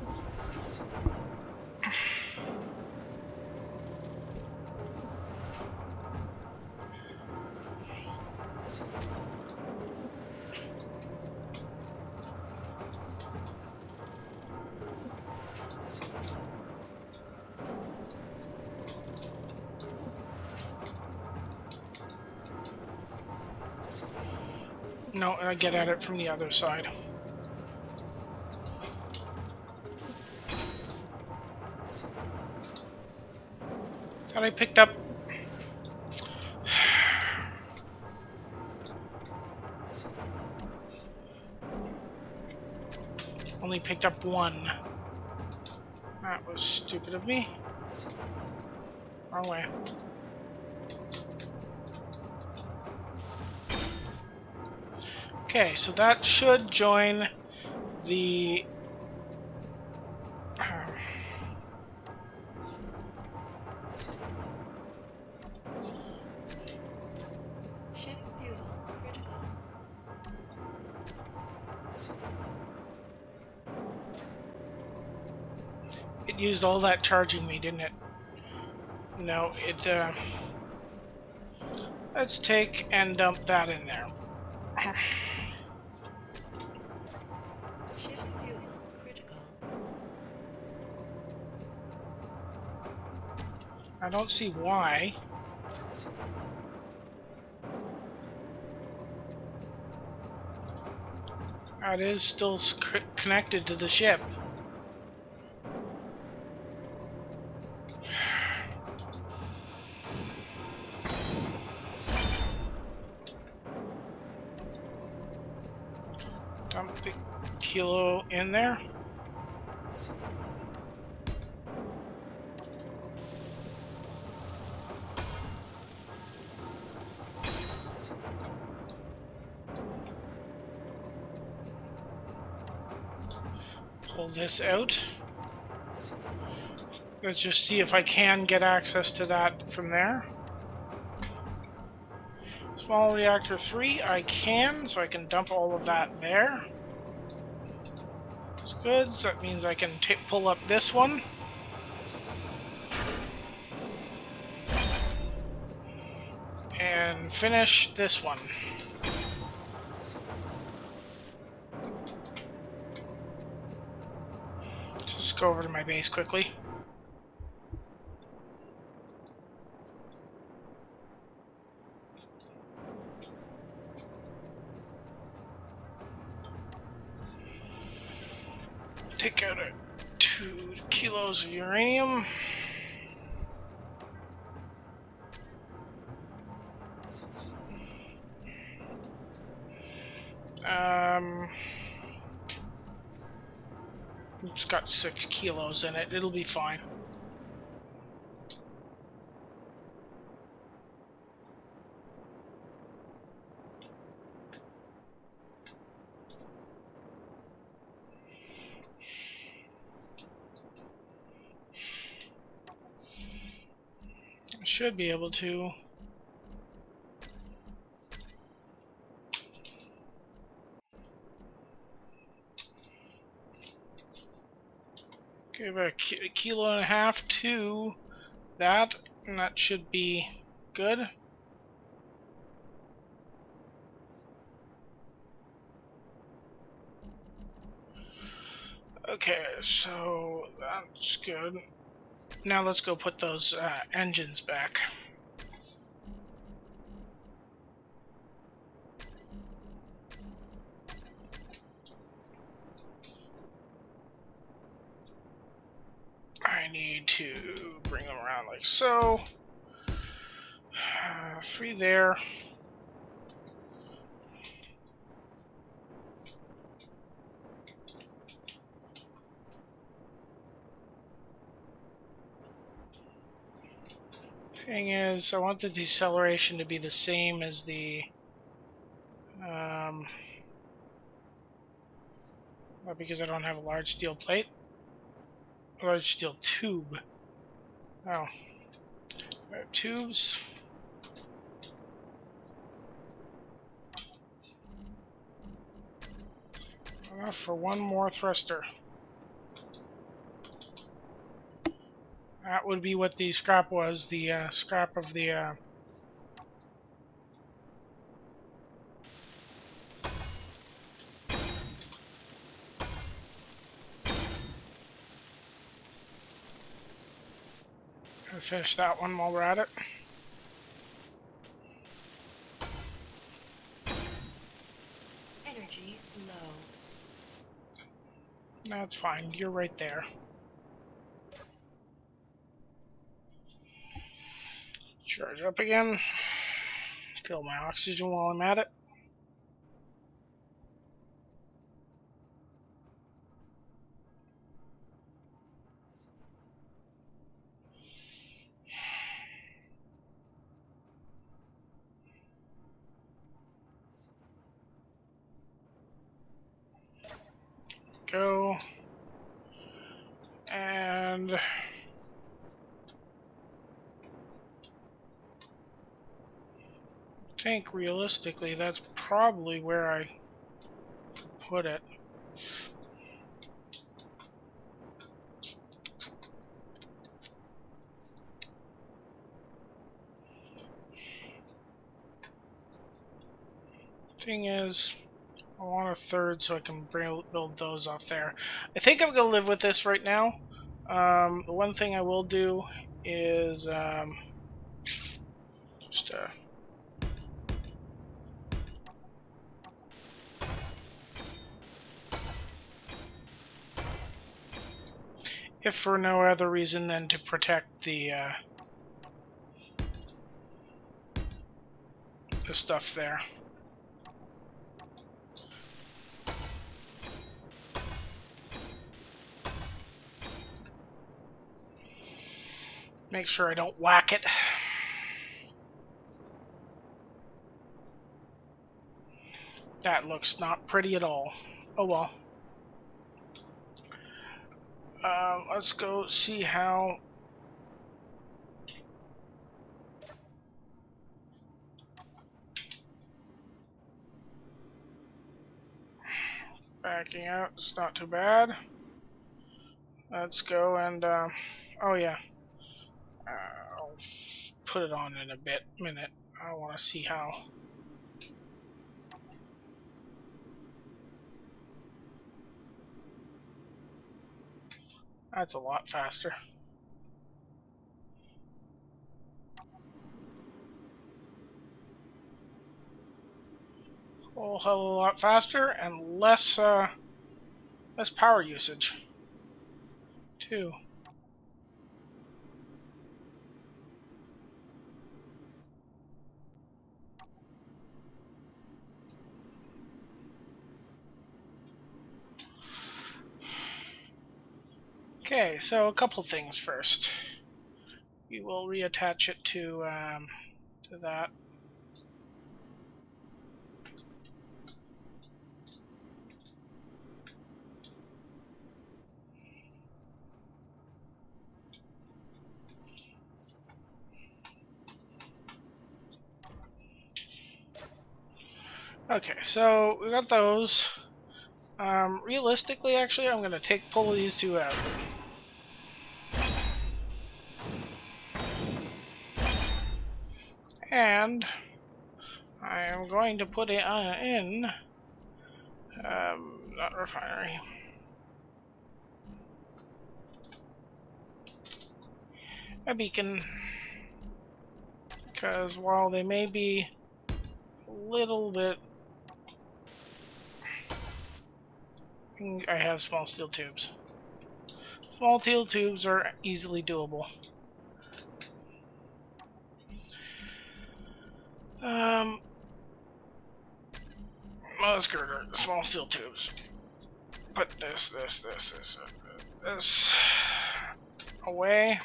No, I get at it from the other side. Thought I picked up... Only picked up 1. That was stupid of me. Wrong way. Okay, so that should join the... Ship fuel critical. It used all that charging me, didn't it? No, it... Let's take and dump that in there. Ship fuel critical. I don't see why. It is still connected to the ship. Dump the kilo in there. Pull this out. Let's just see if I can get access to that from there. Small reactor 3, I can, so I can dump all of that there. That's good, so that means I can pull up this one. And finish this one. Just go over to my base quickly. Take out 2 kilos of uranium. It's got 6 kilos in it. It'll be fine. I should be able to. Give a kilo and a half to that, and that should be good. Okay, so that's good. Now let's go put those engines back. I need to bring them around like so. 3 there. Thing is, I want the deceleration to be the same as the well, because I don't have a large steel plate, a large steel tube. Oh, I have tubes. Enough for one more thruster. That would be what the scrap was, the scrap of the finish that one while we're at it. Energy low. That's fine, you're right there. Charge up again. Fill my oxygen while I'm at it. Go. And I think realistically that's probably where I put it. Thing is, I want a third so I can build those off there. I think I'm going to live with this right now. The one thing I will do is just if for no other reason than to protect the stuff there. Make sure I don't whack it. That looks not pretty at all. Oh well. Let's go see how. Backing out, it's not too bad. Let's go and, oh yeah. I'll put it on in a minute. I want to see how. That's a lot faster. A whole hell of a lot faster and less power usage too. Okay, so a couple things first. We will reattach it to that. Okay, so we got those. Realistically, actually, I'm going to pull these two out. And I am going to put it in, not refinery. a beacon, because while they may be a little bit, I have small steel tubes. Small steel tubes are easily doable. Mother's girder, small steel tubes. Put this away.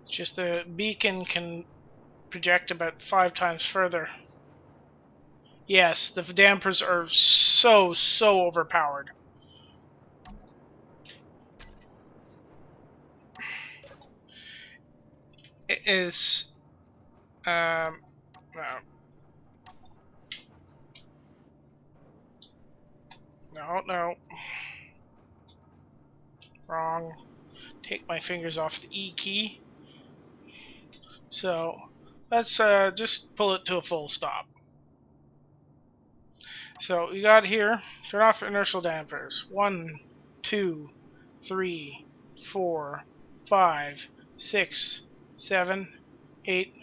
Just the beacon can project about 5 times further. Yes, the dampers are so overpowered. It is no. No. Wrong. Take my fingers off the E key. So let's just pull it to a full stop. So we got here, turn off inertial dampers. 1, 2, 3, 4, 5, 6, 7, 8,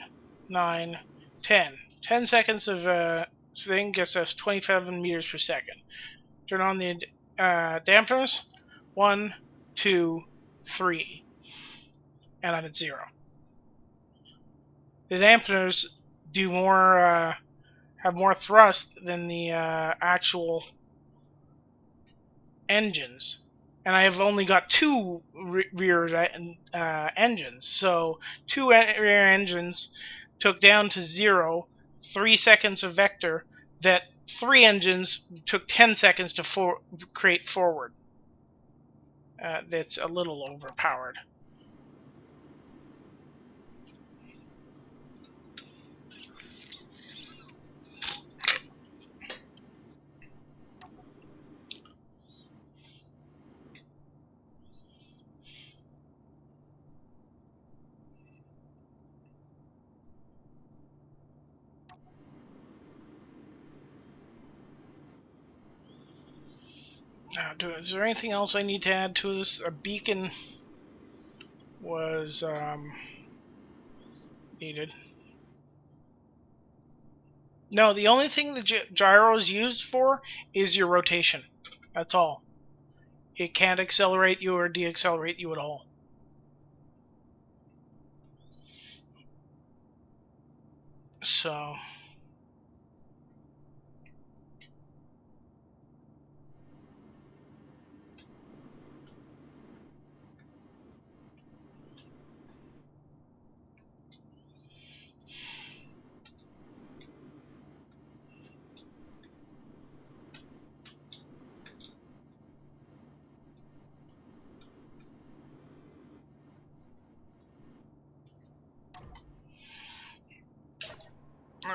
9, 10. 10 seconds of thing gets us 27 meters per second. Turn on the dampers. 1, 2, 3. And I'm at 0. The dampers do more, have more thrust than the actual engines, and I have only got 2 rear engines. So 2 rear engines took down to 0, 3 seconds of vector that 3 engines took 10 seconds to create forward. That's a little overpowered. Now, is there anything else I need to add to this? A beacon was needed. No, the only thing the gyro is used for is your rotation. That's all. It can't accelerate you or deaccelerate you at all. So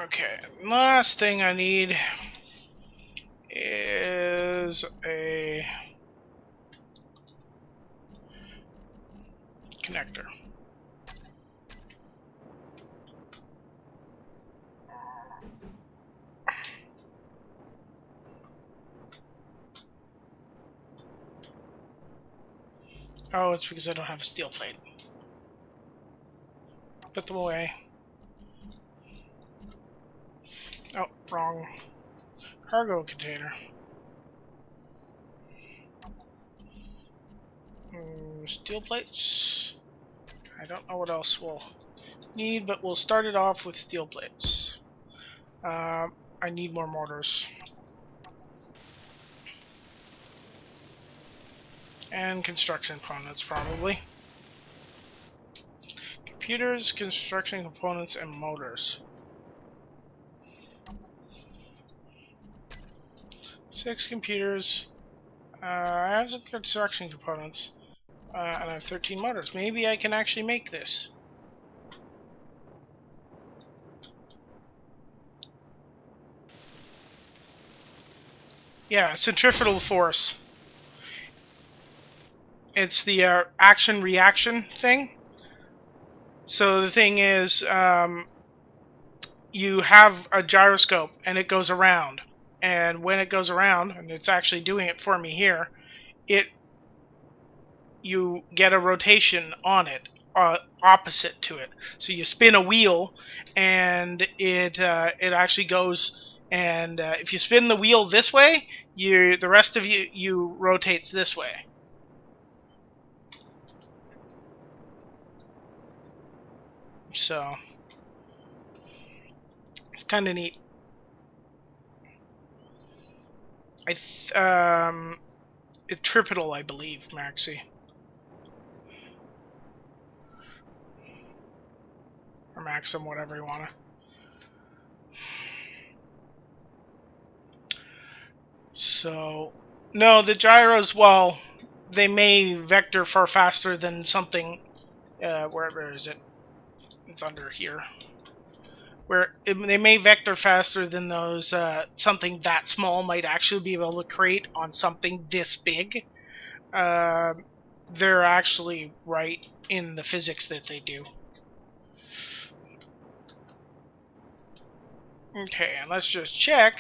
okay, last thing I need is a connector. Oh, it's because I don't have a steel plate. Put them away. Oh, wrong. Cargo container. Steel plates. I don't know what else we'll need, but we'll start it off with steel plates. I need more mortars. And construction components, probably. Computers, construction components, and motors. 6 computers. I have some construction components. And I have 13 motors. Maybe I can actually make this. Yeah, centrifugal force. It's the action-reaction thing. So the thing is, you have a gyroscope and it goes around. And when it goes around, and it's actually doing it for me here, you get a rotation on it, opposite to it. So you spin a wheel, and it actually goes. And if you spin the wheel this way, the rest of you rotates this way. So it's kind of neat. Tripital, I believe, Maxi. Or Maxim, whatever you wanna. So, no, the gyros, well, they may vector far faster than something, where is it? It's under here. They may vector faster than those, something that small might actually be able to create on something this big. They're actually right in the physics that they do. Okay, and let's just check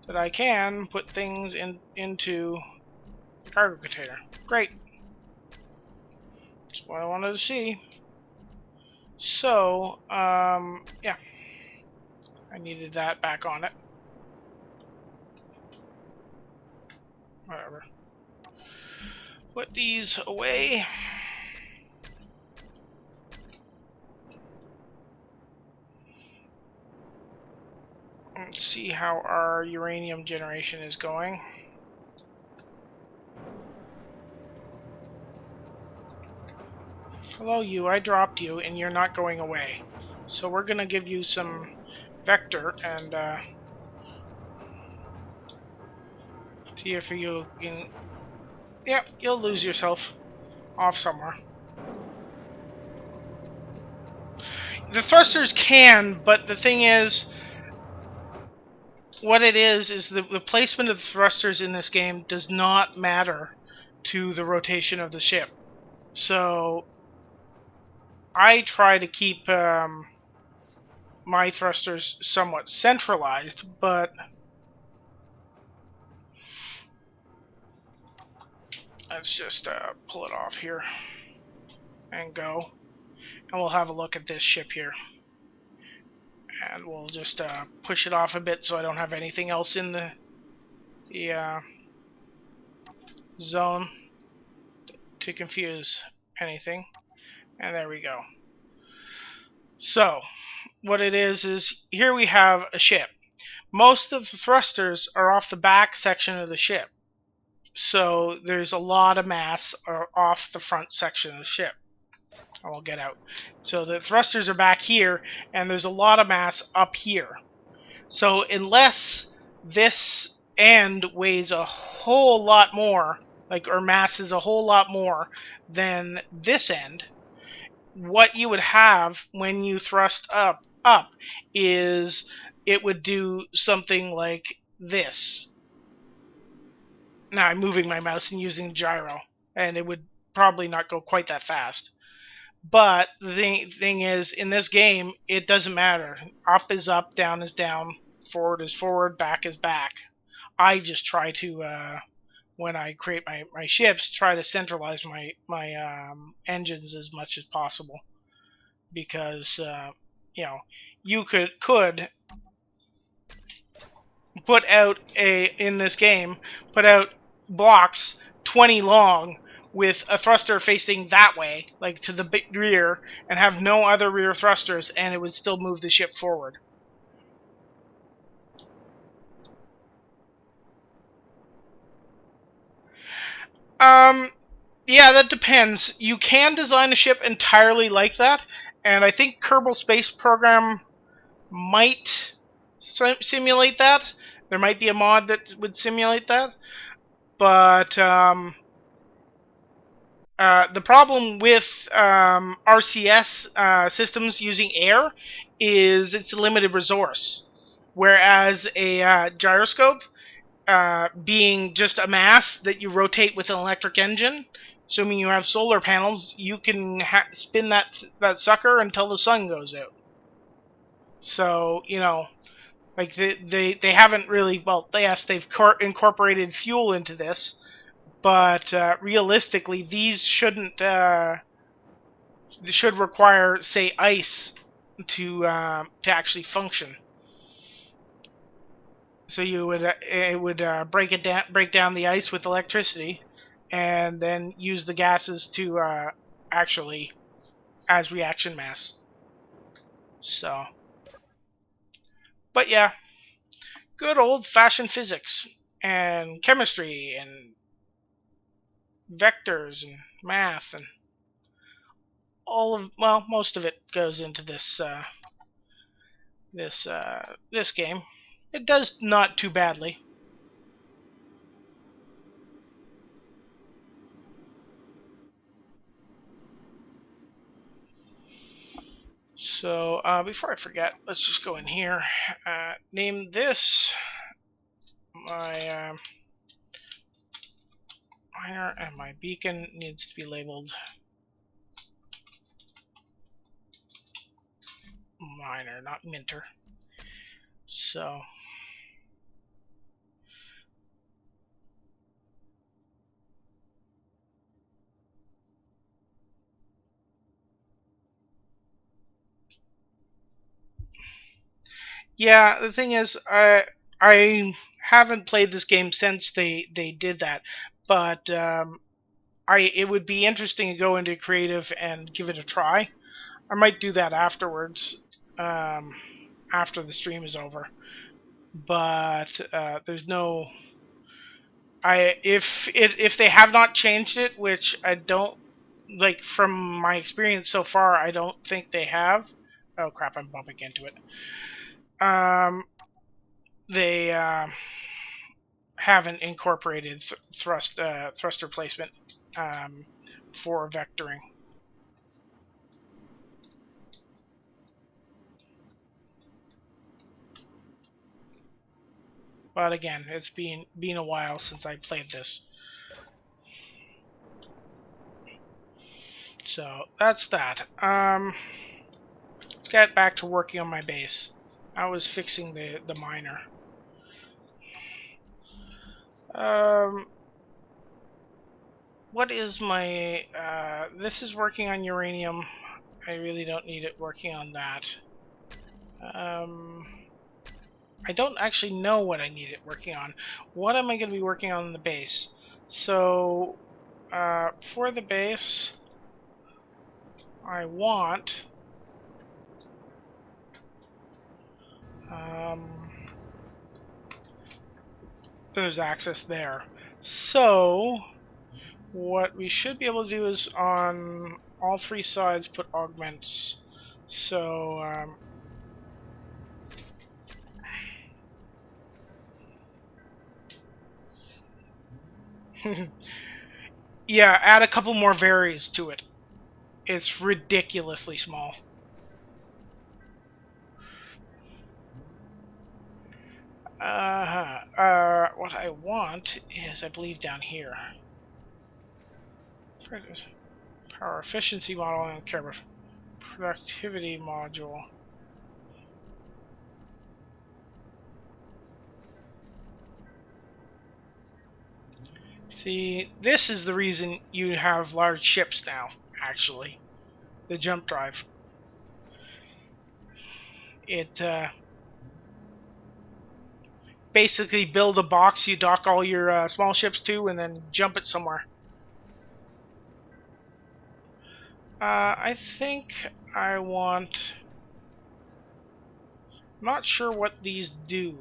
that I can put things into the cargo container. Great. That's what I wanted to see. So, yeah. I needed that back on it. Whatever. Put these away. Let's see how our uranium generation is going. Hello, you. I dropped you, and you're not going away. So we're gonna give you some vector and see if you can. Yep, you'll lose yourself off somewhere. The thrusters can, but the thing is, what it is the placement of the thrusters in this game does not matter to the rotation of the ship. So I try to keep my thrusters somewhat centralized, but let's just pull it off here and go, and we'll have a look at this ship here. And we'll just push it off a bit so I don't have anything else in the zone to confuse anything. And there we go. So, what it is here we have a ship. Most of the thrusters are off the back section of the ship. So, there's a lot of mass off the front section of the ship. I'll get out. So the thrusters are back here, and there's a lot of mass up here. So unless this end weighs a whole lot more, or mass is a whole lot more than this end, what you would have when you thrust up is it would do something like this. Now I'm moving my mouse and using the gyro, and it would probably not go quite that fast. But the thing is, in this game, it doesn't matter. Up is up, down is down, forward is forward, back is back. I just try to, when I create my ships, try to centralize my engines as much as possible. Because, you could put out in this game, put out blocks 20 long, with a thruster facing that way, like to the rear, and have no other rear thrusters, and it would still move the ship forward. Yeah, that depends. You can design a ship entirely like that, and I think Kerbal Space Program might simulate that. There might be a mod that would simulate that, but the problem with RCS systems using air is it's a limited resource, whereas a gyroscope, being just a mass that you rotate with an electric engine, assuming you have solar panels, you can spin that sucker until the sun goes out. So, you know, like they haven't really, well, yes, they've incorporated fuel into this, but realistically, these should require, say, ice to actually function. So it would break down the ice with electricity, and then use the gases to actually as reaction mass. So, but yeah, good old-fashioned physics and chemistry and vectors and math and all of, well, most of it goes into this game. It does not too badly. So before I forget, let's just go in here. Name this my miner, and my beacon needs to be labeled miner, not minter. So yeah, the thing is, I haven't played this game since they did that, but it would be interesting to go into creative and give it a try. I might do that afterwards, after the stream is over. But there's no, if they have not changed it, which I don't, like, from my experience so far, I don't think they have. Oh crap! I'm bumping into it. They haven't incorporated thruster placement for vectoring. But again, it's been a while since I played this. So that's that. Let's get back to working on my base. I was fixing the miner. What is my... this is working on uranium. I really don't need it working on that. I don't actually know what I need it working on. What am I going to be working on in the base? So, for the base, I want... there's access there. So, what we should be able to do is on all three sides put augments. So, yeah, add a couple more varies to it. It's ridiculously small. What I want is, I believe, down here. Power efficiency model and care productivity module. See, this is the reason you have large ships now, actually. The jump drive. It, basically build a box you dock all your small ships to and then jump it somewhere. I think I want... I'm not sure what these do,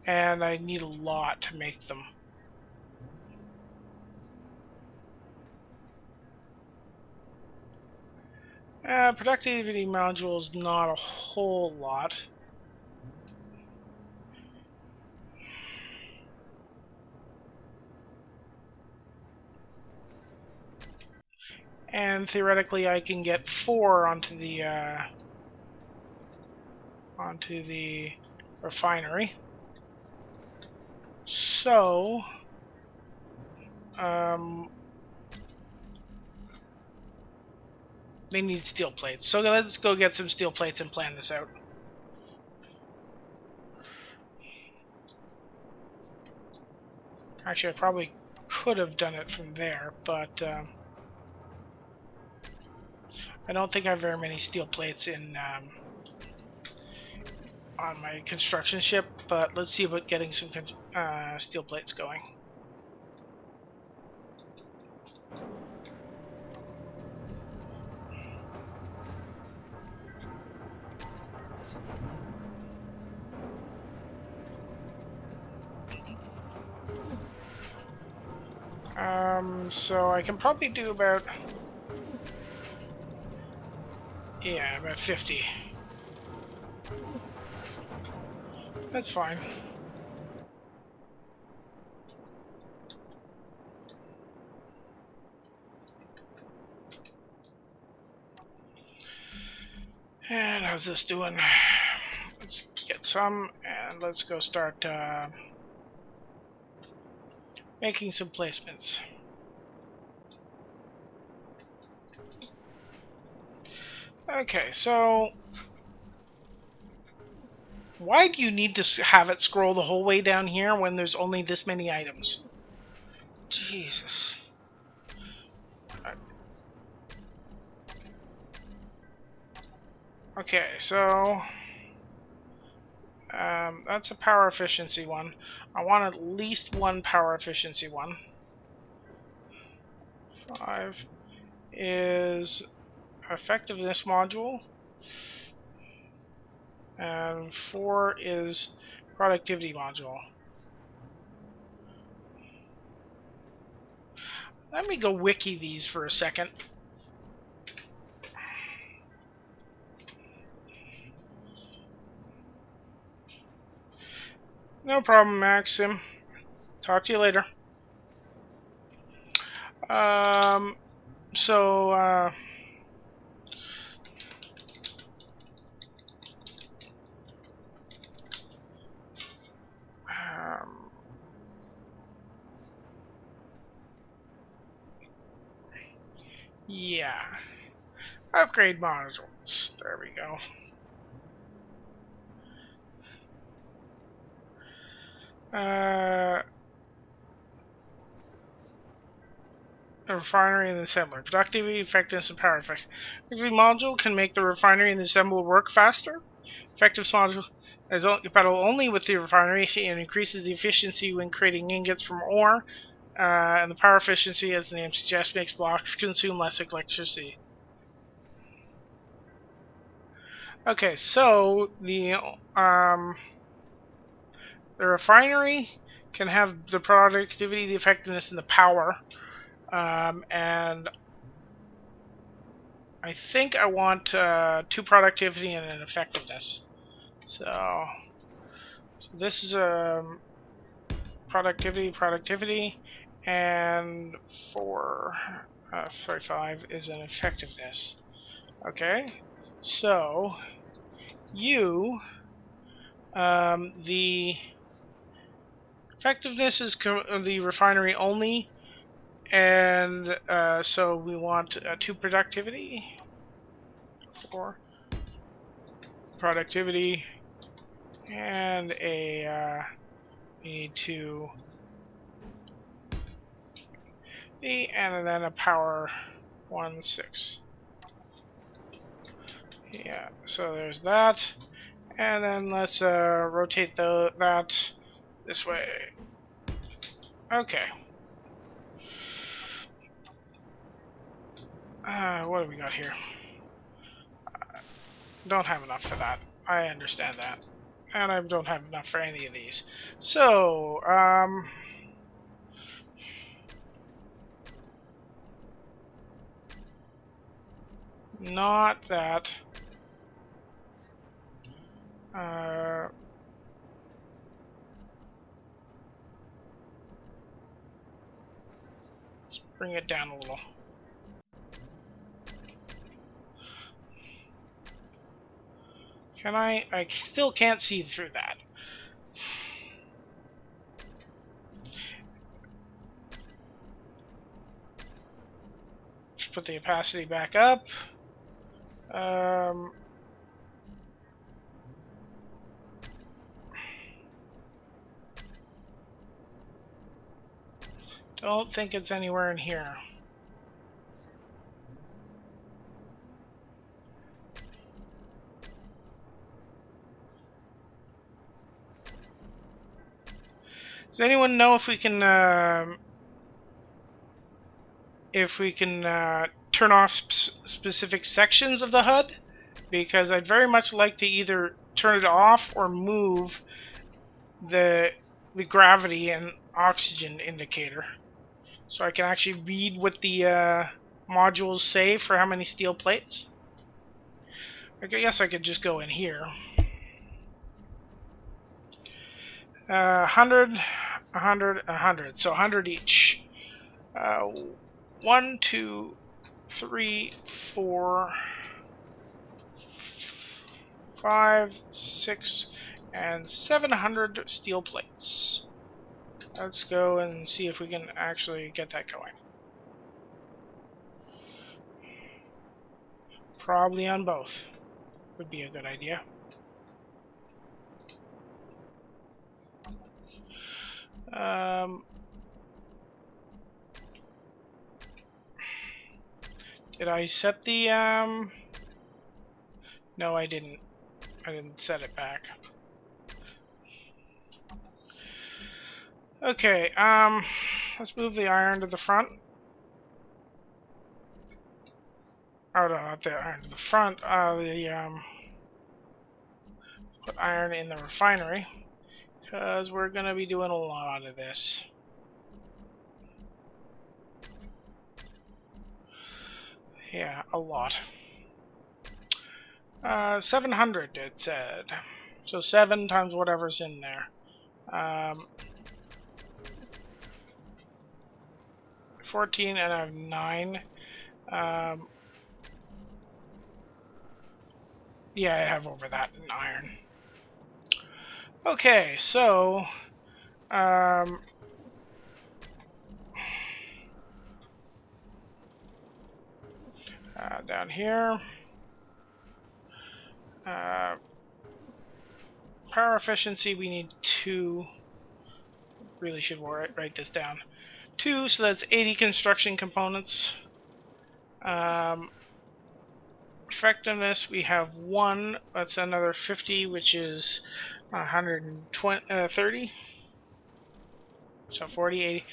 and I need a lot to make them. Productivity modules, not a whole lot. And theoretically, I can get 4 onto the refinery. So, they need steel plates. So let's go get some steel plates and plan this out. Actually, I probably could have done it from there, but I don't think I have very many steel plates in on my construction ship. But let's see about getting some steel plates going. So I can probably do about, yeah, about 50. That's fine. And how's this doing? Let's get some, and let's go start making some placements. Okay, so why do you need to have it scroll the whole way down here when there's only this many items? Jesus. Okay, so that's a power efficiency one. I want at least one power efficiency one. 5 is effectiveness module, and 4 is productivity module. Let me go wiki these for a second. No problem, Maxim. Talk to you later. So, yeah. Upgrade modules. There we go. A refinery and the assembler. Productivity, effectiveness, and power effect. Every module can make the refinery and the assembler work faster. Effectiveness module is compatible only with the refinery and increases the efficiency when creating ingots from ore. And the power efficiency, as the name suggests, makes blocks consume less electricity. Okay, so the refinery can have the productivity, the effectiveness, and the power. And I think I want 2 productivity and an effectiveness. So this is productivity, and 5 is an effectiveness. Okay, so you, the effectiveness is the refinery only, and so we want 2 productivity, 4 productivity, and we need 2 and then a power 1/6. Yeah, so there's that, and then let's rotate that this way. Okay. What do we got here? Don't have enough for that. I understand that. And I don't have enough for any of these. So, not that. Let's bring it down a little. Can I still can't see through that. Let's put the opacity back up. Don't think it's anywhere in here. Does anyone know if we can turn off specific sections of the HUD? Because I'd very much like to either turn it off or move the gravity and oxygen indicator, so I can actually read what the modules say for how many steel plates. I guess I could just go in here. 100, 100, 100. So 100 each. 1, 2, 3, 4, 5, 6, and 700 steel plates. Let's go and see if we can actually get that going. Probably on both would be a good idea. Did I set the No, I didn't. I didn't set it back. Okay, let's move the iron to the front. Oh no, not the iron to the front. Put iron in the refinery, because we're gonna be doing a lot of this. Yeah, a lot. 700 it said. So 7 times whatever's in there. 14 and I have 9. Yeah, I have over that in iron. Okay, so down here, power efficiency, we need 2. Really should write this down. 2, so that's 80 construction components. Effectiveness, we have 1. That's another 50, which is 130. So 40, 80,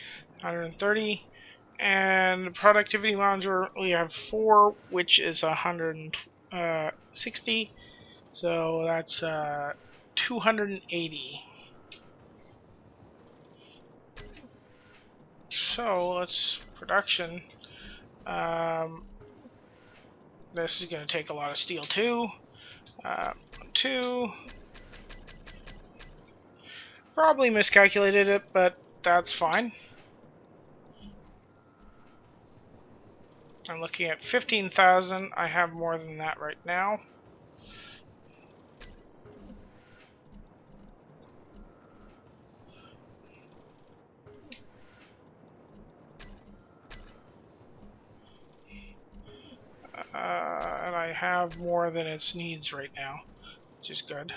130. And productivity module, we have 4, which is 160. So that's 280. So let's production. This is going to take a lot of steel too. 2. Probably miscalculated it, but that's fine. I'm looking at 15,000. I have more than that right now. And I have more than its needs right now, which is good.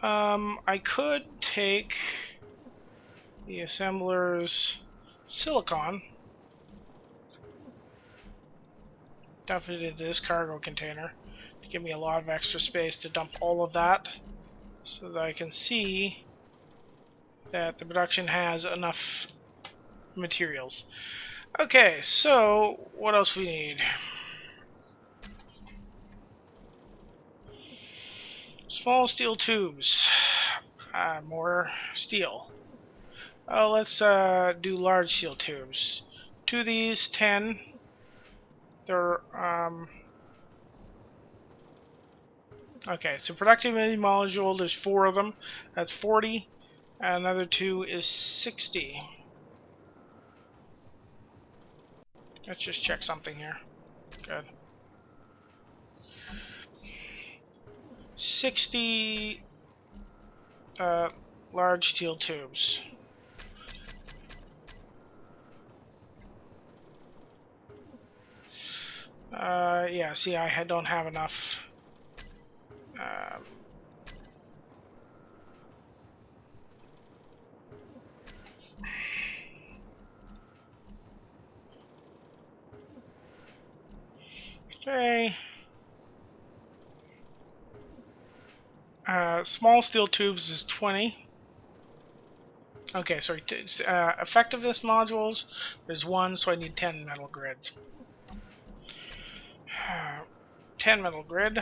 I could take the assembler's silicon, dump it into this cargo container to give me a lot of extra space to dump all of that, so that I can see that the production has enough materials. Okay, so what else we need? Small steel tubes. More steel. Let's do large steel tubes. 2 of these, 10. They're okay, so productivity module, there's 4 of them. That's 40. Another 2 is 60. Let's just check something here. Good. 60 large steel tubes. Yeah, see, I don't have enough. Okay. Small steel tubes is 20. Okay, sorry. Effectiveness modules, there's 1, so I need 10 metal grids. 10 metal grid.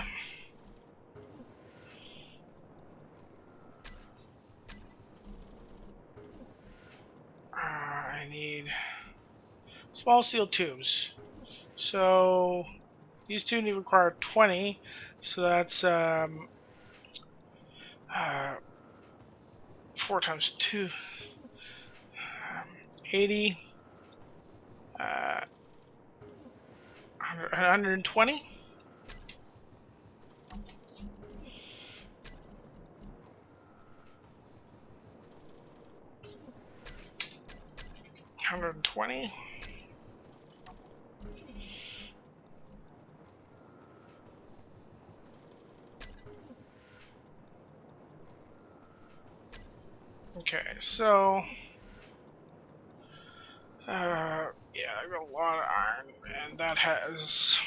I need small steel tubes. So these two need require 20. So that's 4 times 2, 80. 120. Okay, so yeah, I got a lot of iron, and that has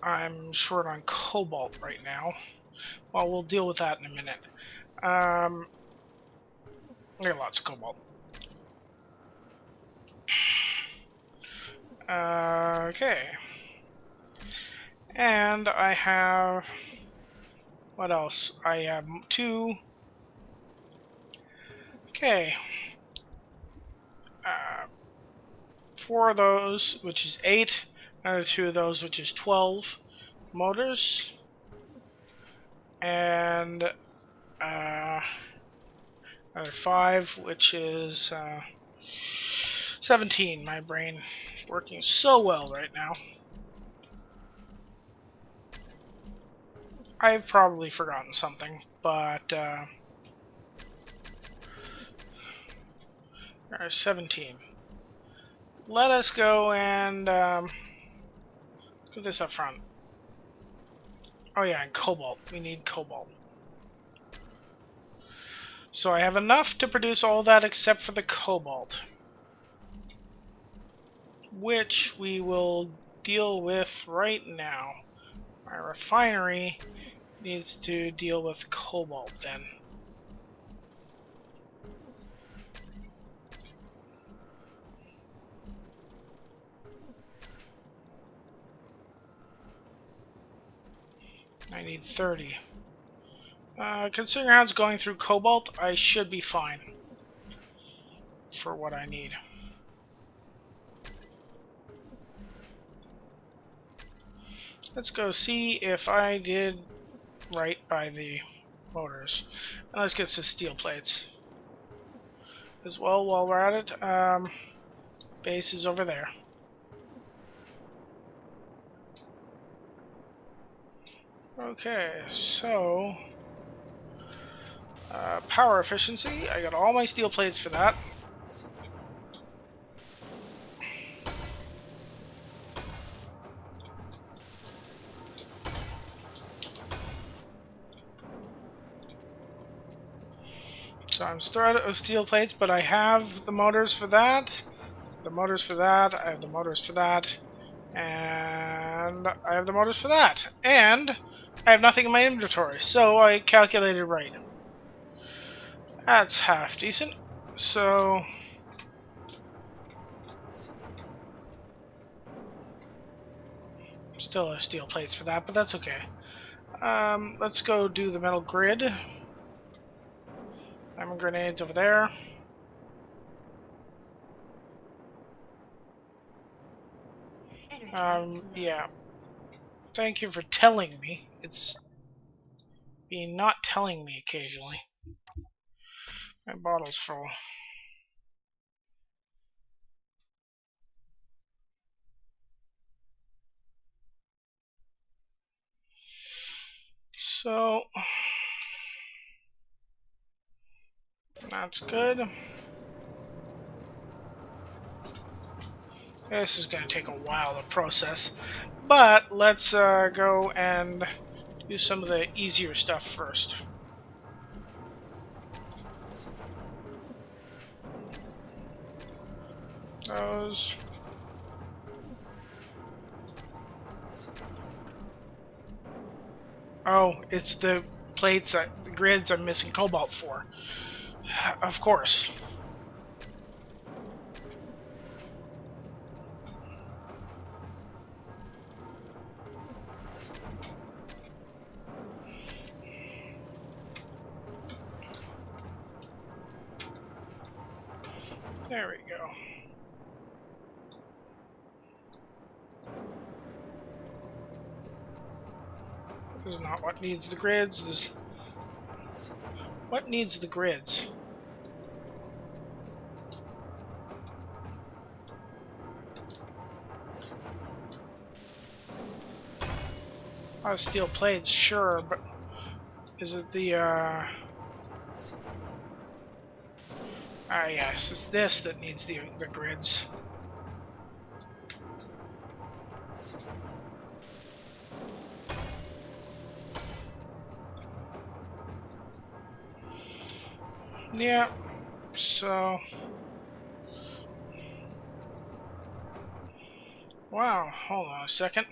I'm short on cobalt right now. Well, we'll deal with that in a minute. I got lots of cobalt. Okay. And I have... what else? I have 2... okay. 4 of those, which is 8. Another 2 of those, which is 12 motors. And another 5, which is 17. My brain working so well right now. I've probably forgotten something, but 17. Let us go and put this up front. Oh yeah, and cobalt. We need cobalt. So I have enough to produce all that except for the cobalt, which we will deal with right now. My refinery needs to deal with cobalt then. I need 30. Considering how it's going through cobalt, I should be fine for what I need. Let's go see if I did right by the motors. And let's get some steel plates as well while we're at it. Base is over there. Okay, so power efficiency. I got all my steel plates for that. So I'm still out of steel plates, but I have the motors for that. The motors for that. I have the motors for that. And I have the motors for that. And I have nothing in my inventory, so I calculated right. That's half decent. So still have steel plates for that, but that's okay. Let's go do the metal grid. Diamond grenades over there. Yeah. Thank you for telling me. It's been not telling me occasionally. My bottle's full. So that's good. This is going to take a while to process, but let's go and do some of the easier stuff first. Those. Oh, it's the plates, the grids I'm missing cobalt for. Of course. There we go. This is not what needs the grids. This is what needs the grids. Steel plates, sure, but is it the yes, it's this that needs the grids. Yeah, so... Wow, hold on a second.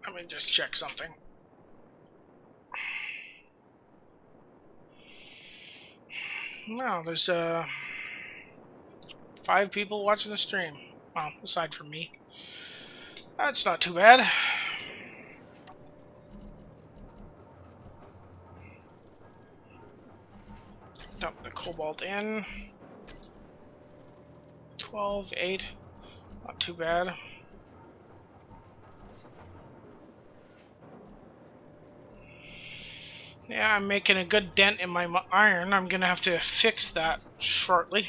Let me just check something. Wow, there's 5 people watching the stream. Well, aside from me. That's not too bad. Dump the cobalt in. 12, 8. Not too bad. Yeah, I'm making a good dent in my iron. I'm gonna have to fix that shortly.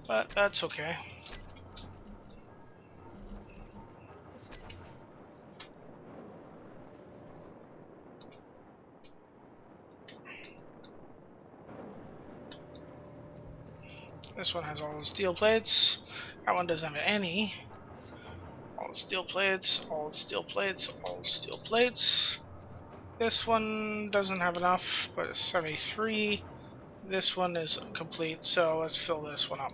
But that's okay. This one has all the steel plates. That one doesn't have any. All the steel plates, all the steel plates, all the steel plates. This one doesn't have enough, but it's 73. This one is complete, so let's fill this one up.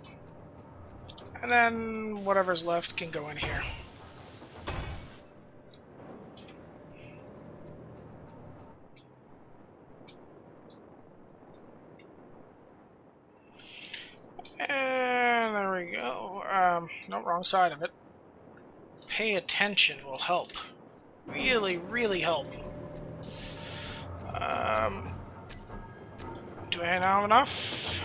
And then whatever's left can go in here. And there we go. No, wrong side of it. Pay attention will help. Really, really help. Do I now have enough?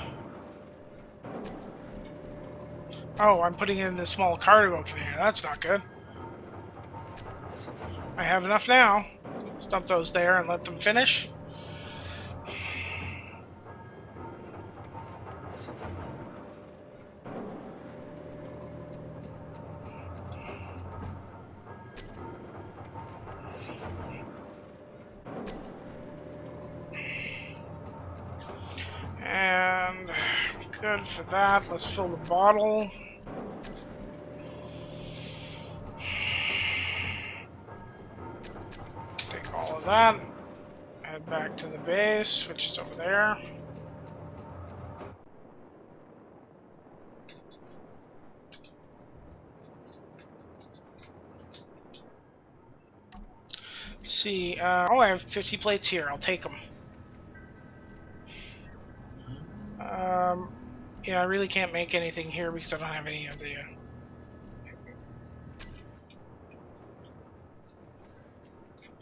Oh, I'm putting in the small cargo container. That's not good. I have enough now. Dump those there and let them finish. And good for that. Let's fill the bottle. Take all of that. Head back to the base, which is over there. See, oh, I have 50 plates here. I'll take them. Yeah, I really can't make anything here because I don't have any of the...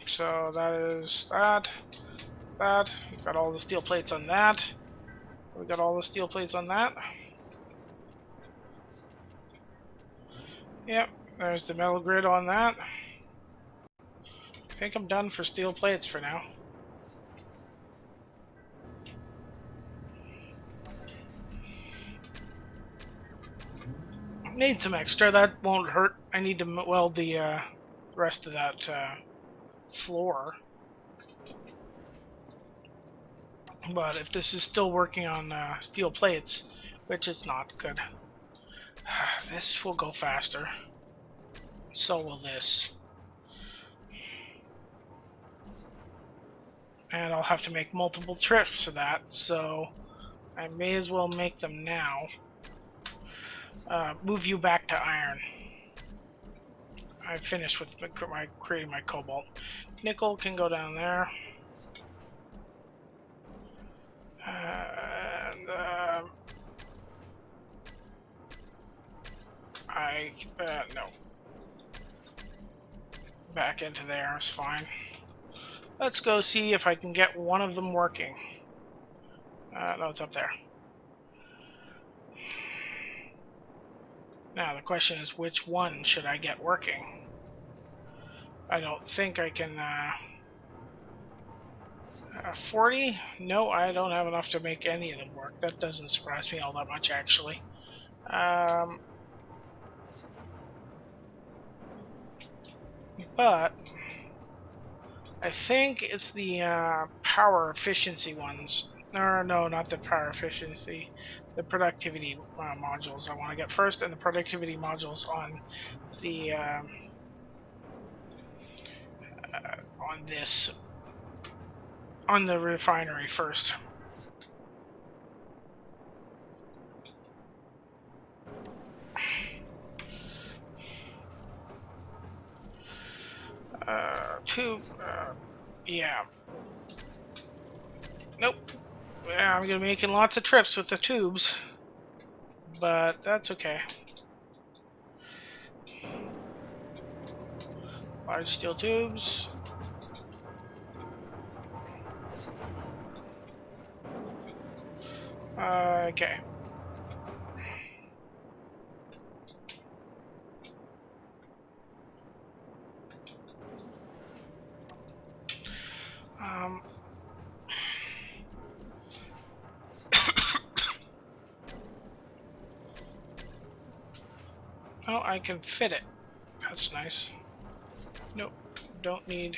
So that is that. We've got all the steel plates on that. We got all the steel plates on that. Yep, there's the metal grid on that. I think I'm done for steel plates for now. Need some extra, that won't hurt. I need to weld the rest of that floor. But if this is still working on steel plates, which is not good, this will go faster. So will this. And I'll have to make multiple trips to that, so I may as well make them now. Move you back to iron. I've finished with creating my cobalt. Nickel can go down there. And no. Back into there is fine. Let's go see if I can get one of them working. No, it's up there. Now the question is, which one should I get working? I don't think I can... 40? No, I don't have enough to make any of them work. That doesn't surprise me all that much, actually. But I think it's the power efficiency ones. No, not the power efficiency. The productivity modules I want to get first, and the productivity modules on the on the refinery first. Yeah. Nope. Yeah, I'm gonna be making lots of trips with the tubes, but that's okay. Large steel tubes. Okay. Oh, I can fit it. That's nice. Nope, don't need.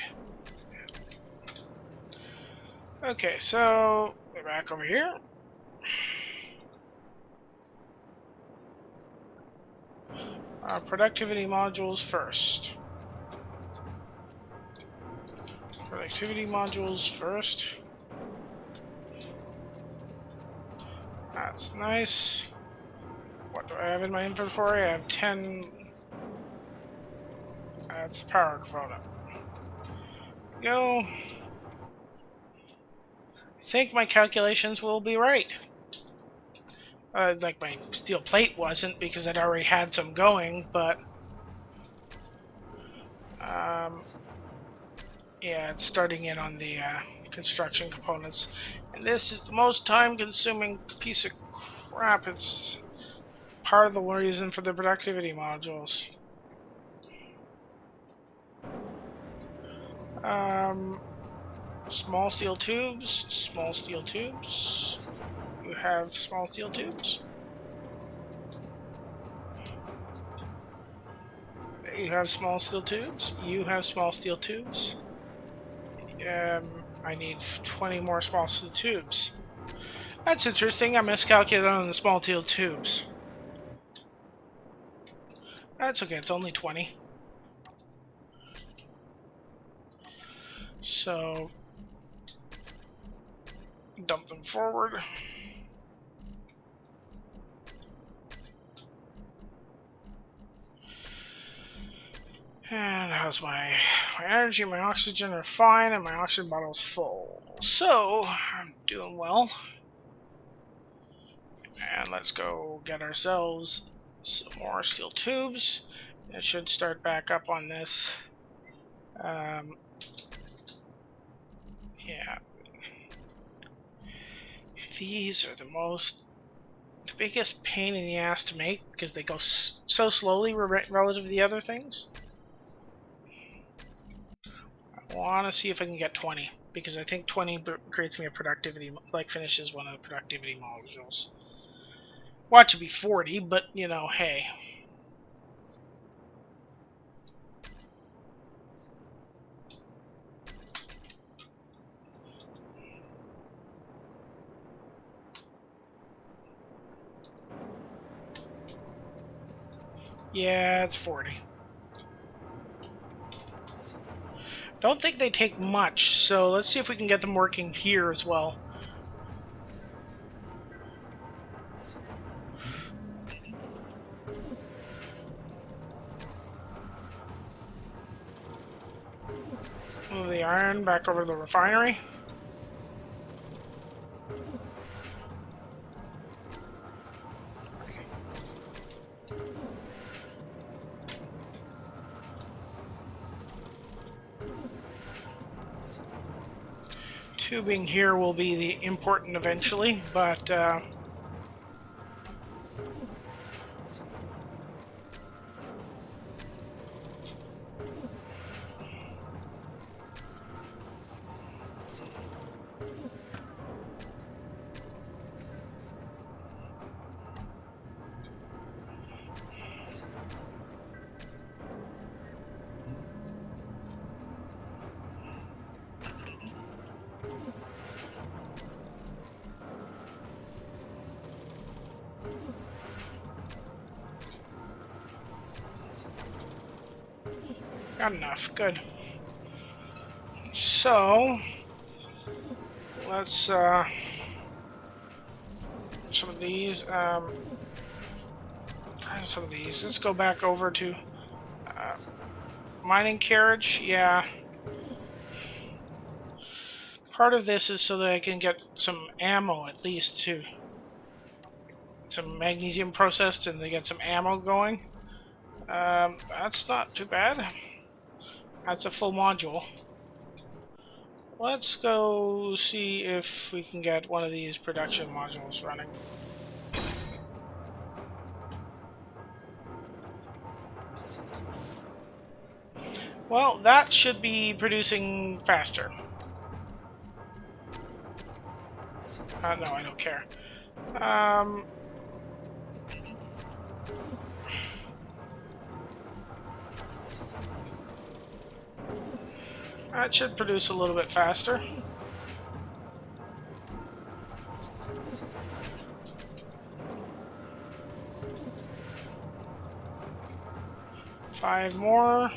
Okay, so we're back over here. Productivity modules first. Productivity modules first. That's nice. What do I have in my inventory? I have 10. That's the power component. Go. I think my calculations will be right. Like my steel plate wasn't because I'd already had some going, but yeah, it's starting in on the construction components. And this is the most time-consuming piece of crap. It's part of the reason for the productivity modules. Small steel tubes, small steel tubes. You have small steel tubes. You have small steel tubes. You have small steel tubes. I need 20 more small steel tubes. That's interesting. I miscalculated on the small steel tubes. That's okay. It's only 20. So dump them forward. And how's my energy, my oxygen are fine, and my oxygen bottle's full. So I'm doing well. And let's go get ourselves some more steel tubes. It should start back up on this. Yeah. These are the biggest pain in the ass to make because they go so slowly relative to the other things. I want to see if I can get 20 because I think 20 creates me a productivity, like finishes one of the productivity modules. Want to be 40, but you know, hey. Yeah, it's 40. Don't think they take much, so let's see if we can get them working here as well. Move the iron back over to the refinery. Tubing here will be the important eventually, but got enough. Good. So let's some of these. Some of these. Let's go back over to mining carriage. Yeah. Part of this is so that I can get some ammo at least too. Some magnesium processed and they get some ammo going. That's not too bad. That's a full module. Let's go see if we can get one of these production modules running. Well, that should be producing faster. No, I don't care. That should produce a little bit faster. Five more.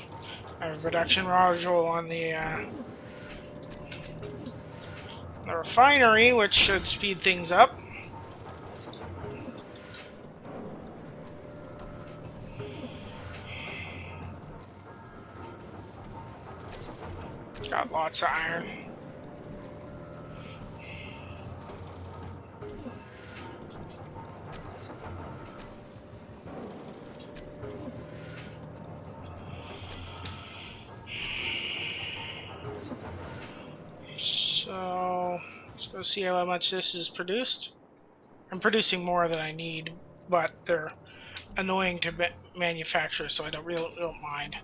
I have a production module on the refinery, which should speed things up. Got lots of iron. So let's go see how much this is produced. I'm producing more than I need, but they're annoying to manufacture, so I don't mind.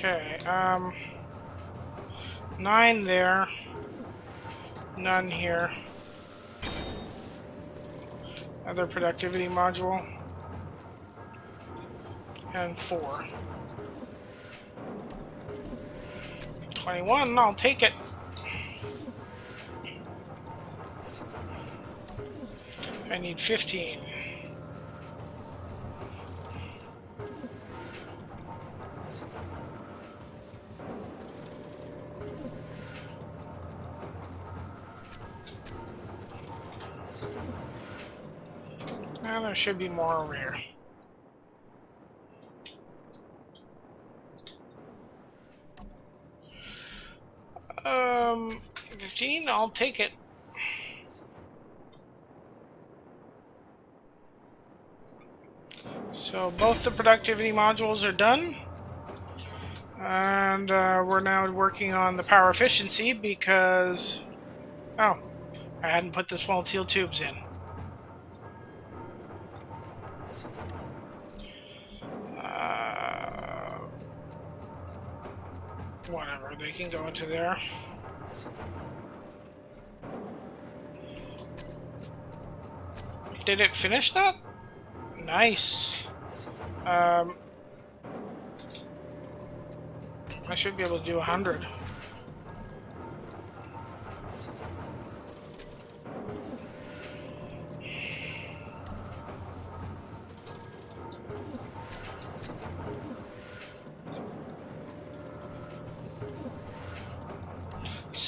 Okay, 9 there, none here. Other productivity module, and 4. 21, I'll take it. I need 15. Now there should be more over here. Um, 15, I'll take it. So both the productivity modules are done. And we're now working on the power efficiency because... Oh, I hadn't put the small steel tubes in. Whatever, they can go into there. Did it finish that? Nice. I should be able to do 100.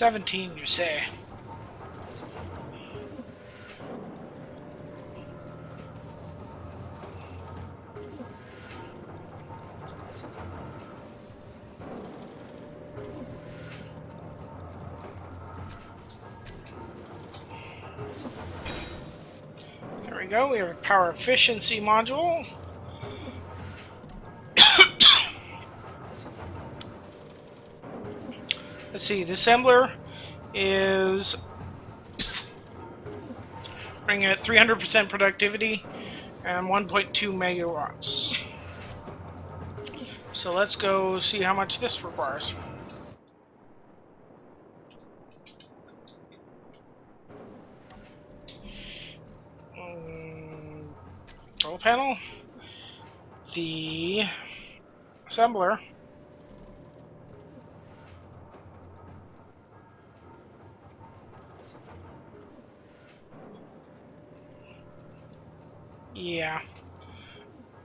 17, you say? There we go. We have a power efficiency module. Let's see. The assembler is running at 300% productivity and 1.2 megawatts. So let's go see how much this requires. Control panel. The assembler. Yeah,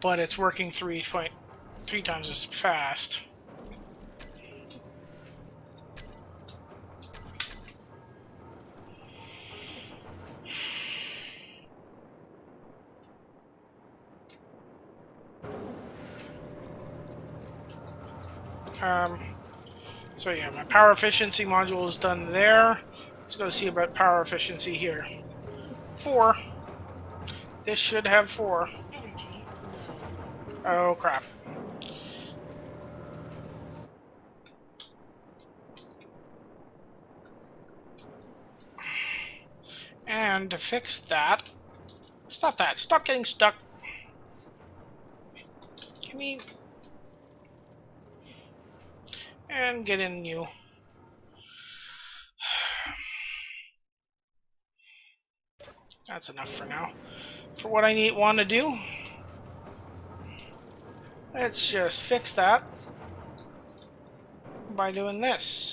but it's working 3.3 times as fast. So yeah, my power efficiency module is done there. Let's go see about power efficiency here. 4. This should have 4. Energy low. Oh crap. And to fix that, stop that. Stop getting stuck. Give me... And get in you. That's enough for now. For what I want to do, let's just fix that by doing this.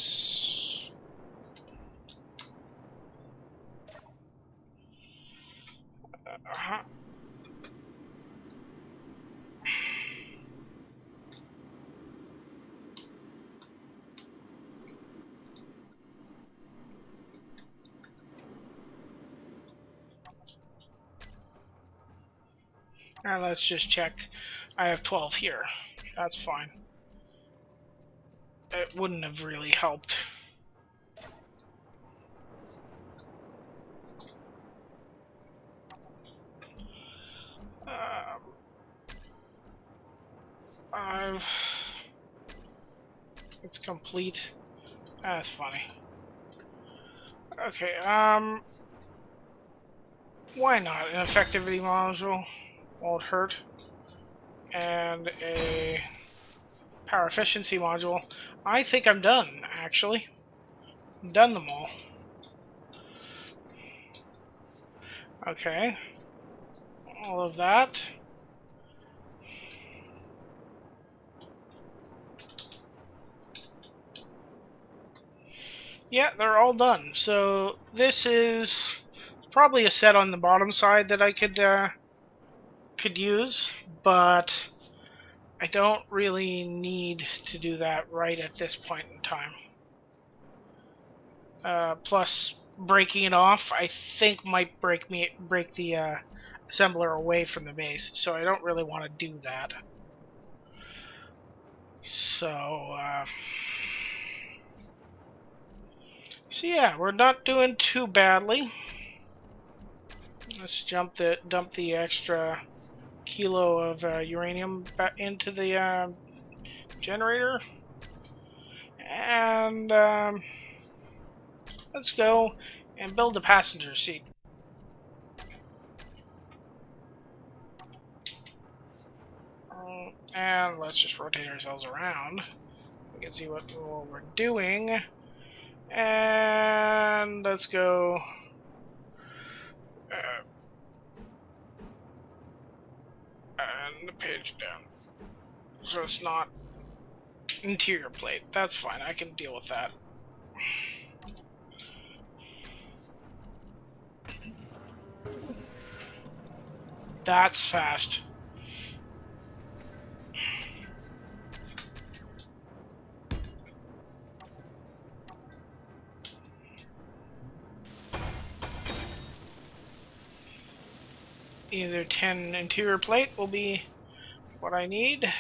And let's just check. I have 12 here. That's fine. It wouldn't have really helped. It's complete. That's funny. Okay, why not? An effectivity module won't hurt. And a power efficiency module. I think I'm done, actually. I've done them all. Okay. All of that. Yeah, they're all done. So this is probably a set on the bottom side that I could use, but I don't really need to do that right at this point in time. Plus, breaking it off, I think might break the assembler away from the base, so I don't really want to do that. So yeah, we're not doing too badly. Let's dump the extra kilo of uranium back into the generator, and let's go and build the passenger seat. And let's just rotate ourselves around. We can see what we're doing. And let's go. And the page down. So it's not interior plate. That's fine. I can deal with that. That's fast. either 10 interior plate will be what I need.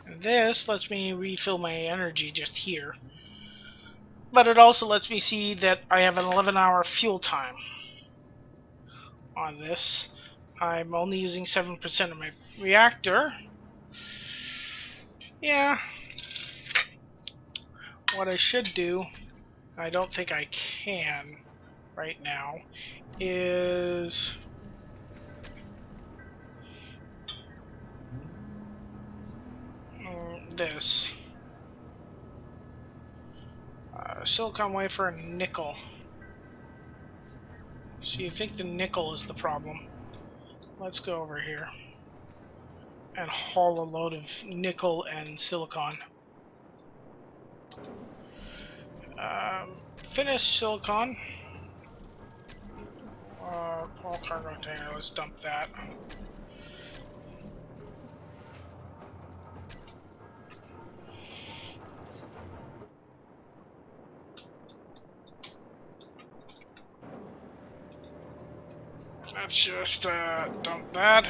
And this lets me refill my energy just here. But it also lets me see that I have an 11-hour fuel time on this. I'm only using 7% of my reactor. Yeah. What I should do, I don't think I can right now, is this. Silicon wafer and nickel. So you think the nickel is the problem. Let's go over here and haul a load of nickel and silicon. Finished silicon. All cargo container, let's dump that. Let's just dump that.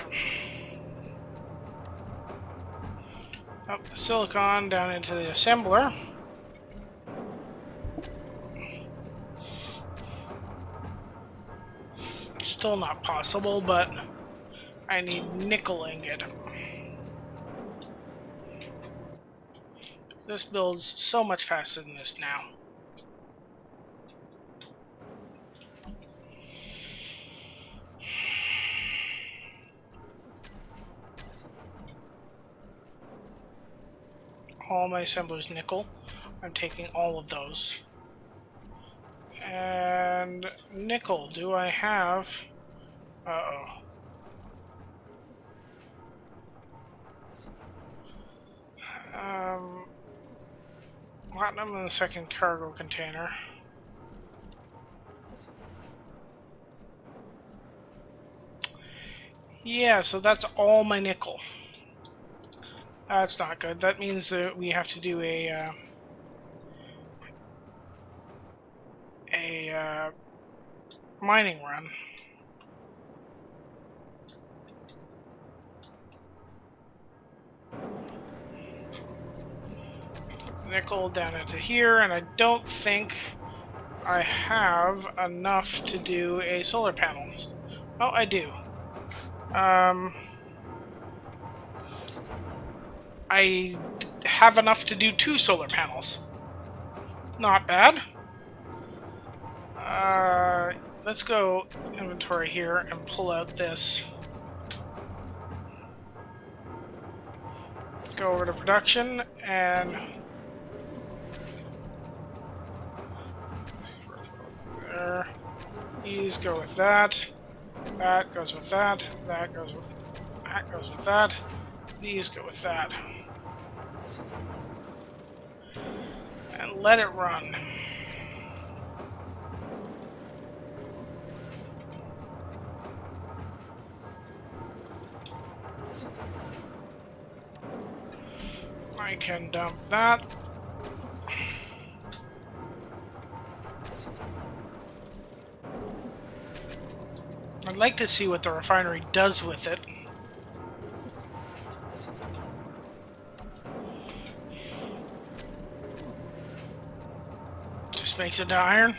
Up the silicon down into the assembler. Still not possible, but I need nickel ingot. This builds so much faster than this now. All my assemblers nickel. I'm taking all of those. And nickel, do I have... Uh-oh. Platinum in the second cargo container. Yeah, so that's all my nickel. That's not good. That means that we have to do a mining run. Nickel down into here, and I don't think I have enough to do a solar panel. Oh, I do. I have enough to do 2 solar panels. Not bad. Let's go inventory here and pull out this. Go over to production and there. These go with that. That goes with that. That goes with that. Goes with that. These go with that. And let it run. I can dump that. I'd like to see what the refinery does with it. Just makes it to iron.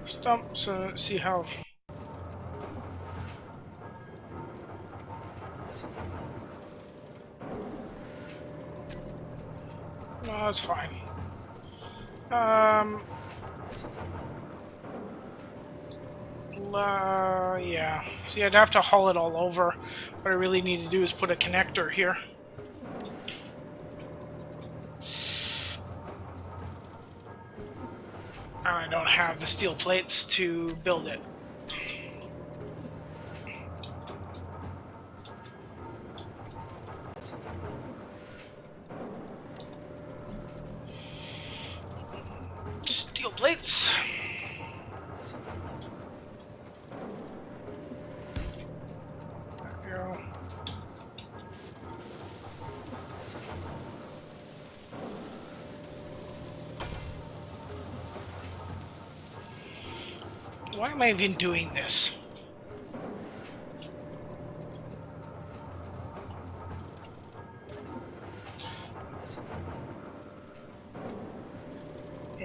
Stump, so see how. No, that's fine. Yeah. See, I'd have to haul it all over. What I really need to do is put a connector here. I don't have the steel plates to build it. Steel plates. why am I even doing this?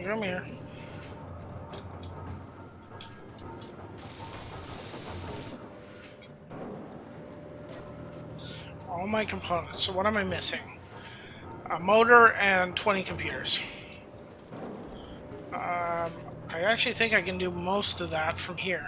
Come here. All my components. So what am I missing? A motor and 20 computers. I actually think I can do most of that from here.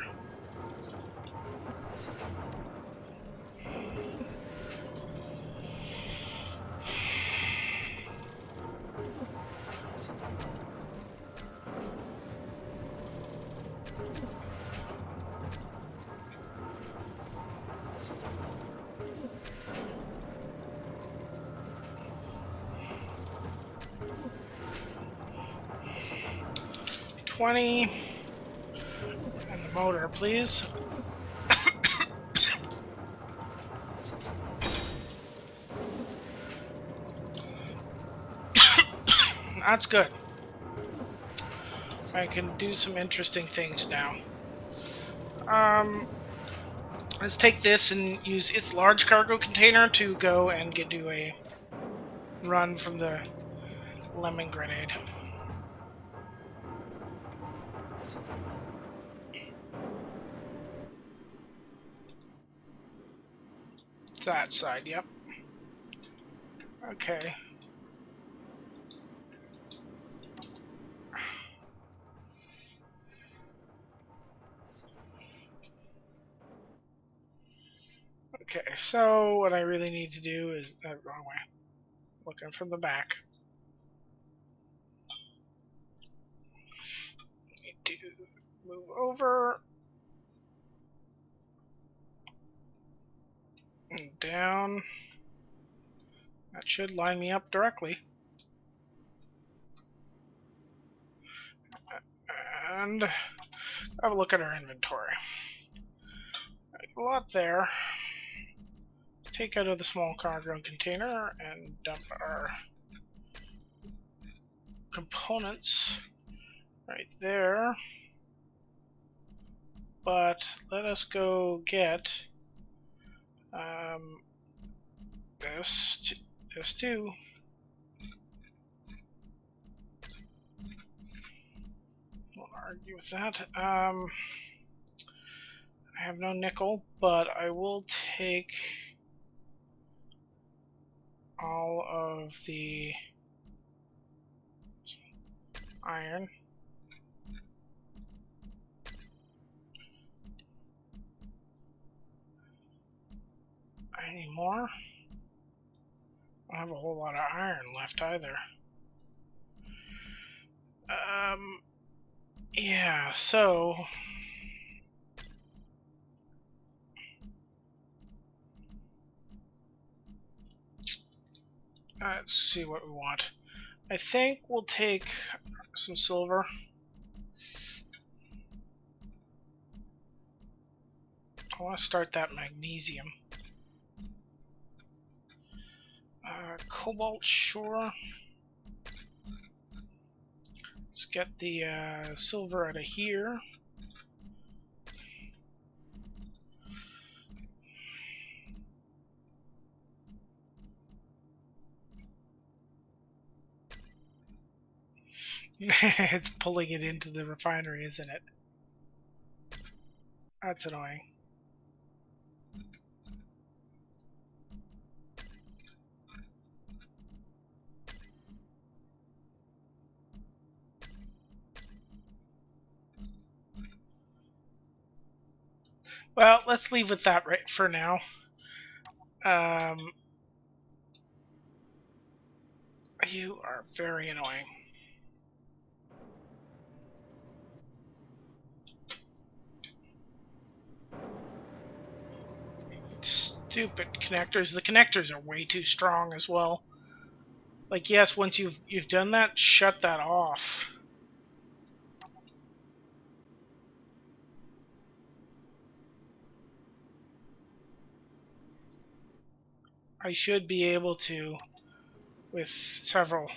$20 and the motor, please. That's good. I can do some interesting things now. Let's take this and use its large cargo container to go and do a run from the lemon grenade. That side, yep. Okay. Okay, so what I really need to do is wrong way. Looking from the back. Need to move over and down. That should line me up directly. And have a look at our inventory. A lot there. Take out of the small cargo container and dump our components right there. But let us go get this too. Won't argue with that. I have no nickel, but I will take all of the iron. I need more. I don't have a whole lot of iron left either. Yeah, so let's see what we want. I think we'll take some silver. I want to start that magnesium. Cobalt, sure. Let's get the silver out of here. It's pulling it into the refinery, isn't it? That's annoying. Well, let's leave with that right for now. You are very annoying. Stupid connectors. The connectors are way too strong as well. Like, yes, once you've done that, shut that off. I should be able to, with several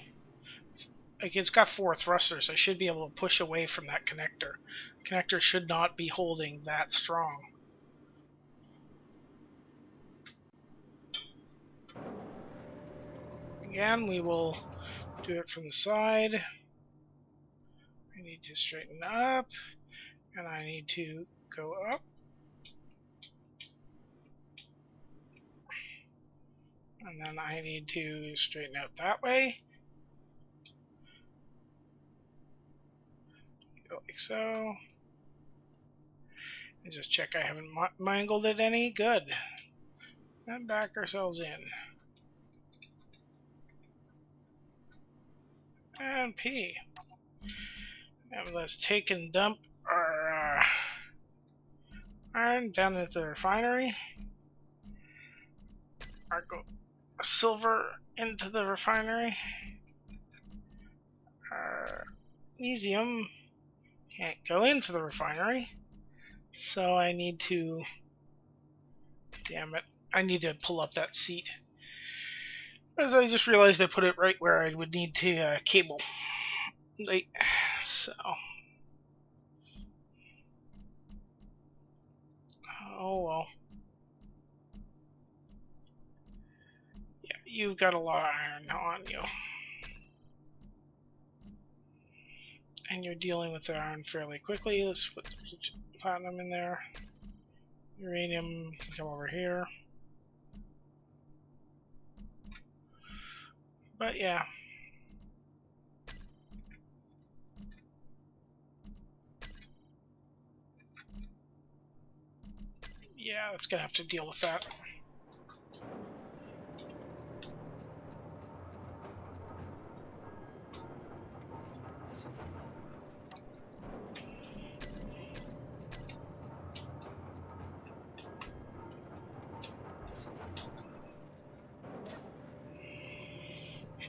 like, it's got 4 thrusters. I should be able to push away from that connector. Connector should not be holding that strong. Again, we will do it from the side. I need to straighten up, and I need to go up. And then I need to straighten out that way. Go like so. And just check I haven't mangled it any. Good. And back ourselves in. And P. And let's take and dump our iron down at the refinery. Our silver into the refinery. Our magnesium can't go into the refinery. So I need to... Damn it. I need to pull up that seat. As I just realized I put it right where I would need to cable. So... Oh well. Yeah, you've got a lot of iron on you. And you're dealing with the iron fairly quickly. Let's put platinum in there. Uranium can come over here. But yeah. Yeah, it's gonna have to deal with that.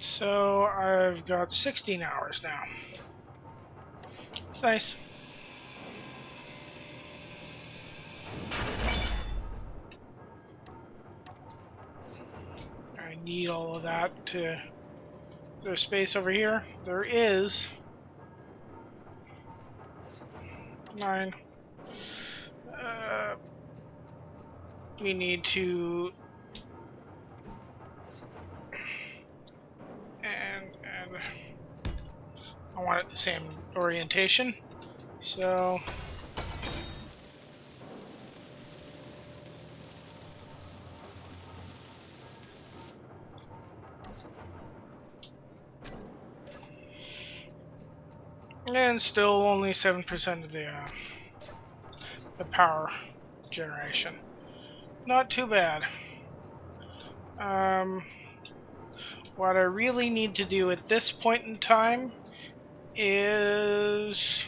So I've got 16 hours now. It's nice. I need all of that to... Is there space over here? There is. 9. We need to... And I want it the same orientation. So... And still only 7% of the power generation. Not too bad. What I really need to do at this point in time is...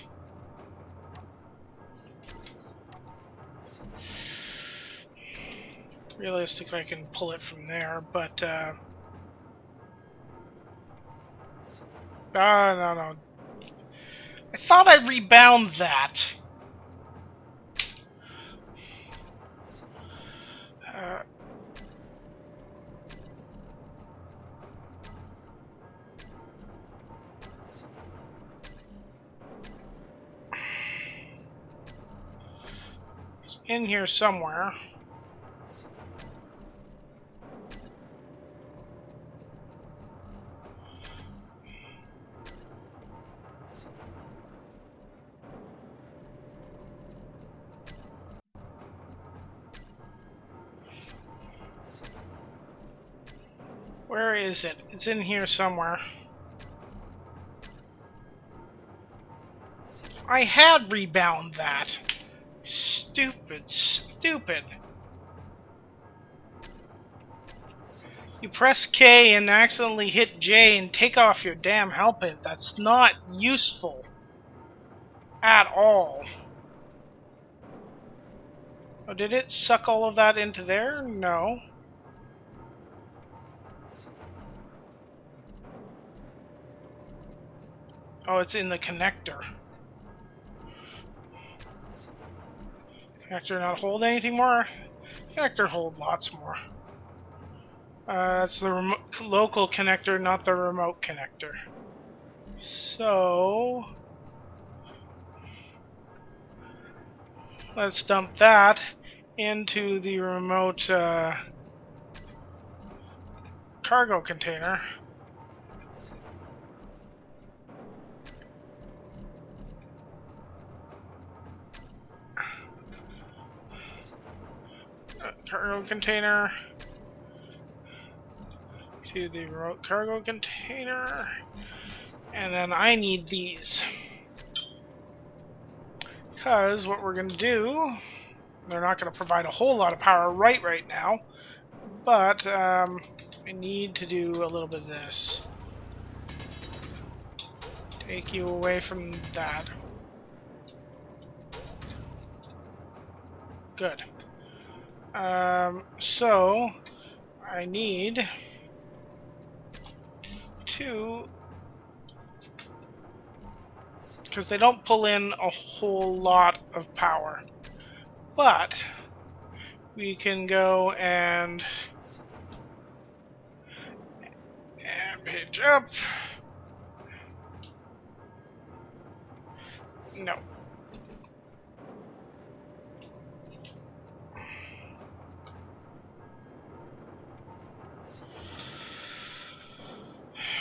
Realistically, I can pull it from there, but... no. I thought I rebound that. It's in here somewhere. Where is it? It's in here somewhere. I had rebound that. Stupid. You press K and accidentally hit J and take off your damn helmet. That's not useful. At all. Oh, did it suck all of that into there? No. Oh, it's in the connector. Connector not hold anything more? Connector hold lots more. That's the local connector, not the remote connector. So let's dump that into the remote cargo container. Cargo container to the remote cargo container, and then I need these, because what we're going to do, they're not going to provide a whole lot of power right now, but I need to do a little bit of this. Take you away from that. Good. So I need to, because they don't pull in a whole lot of power, but we can go and page up. No.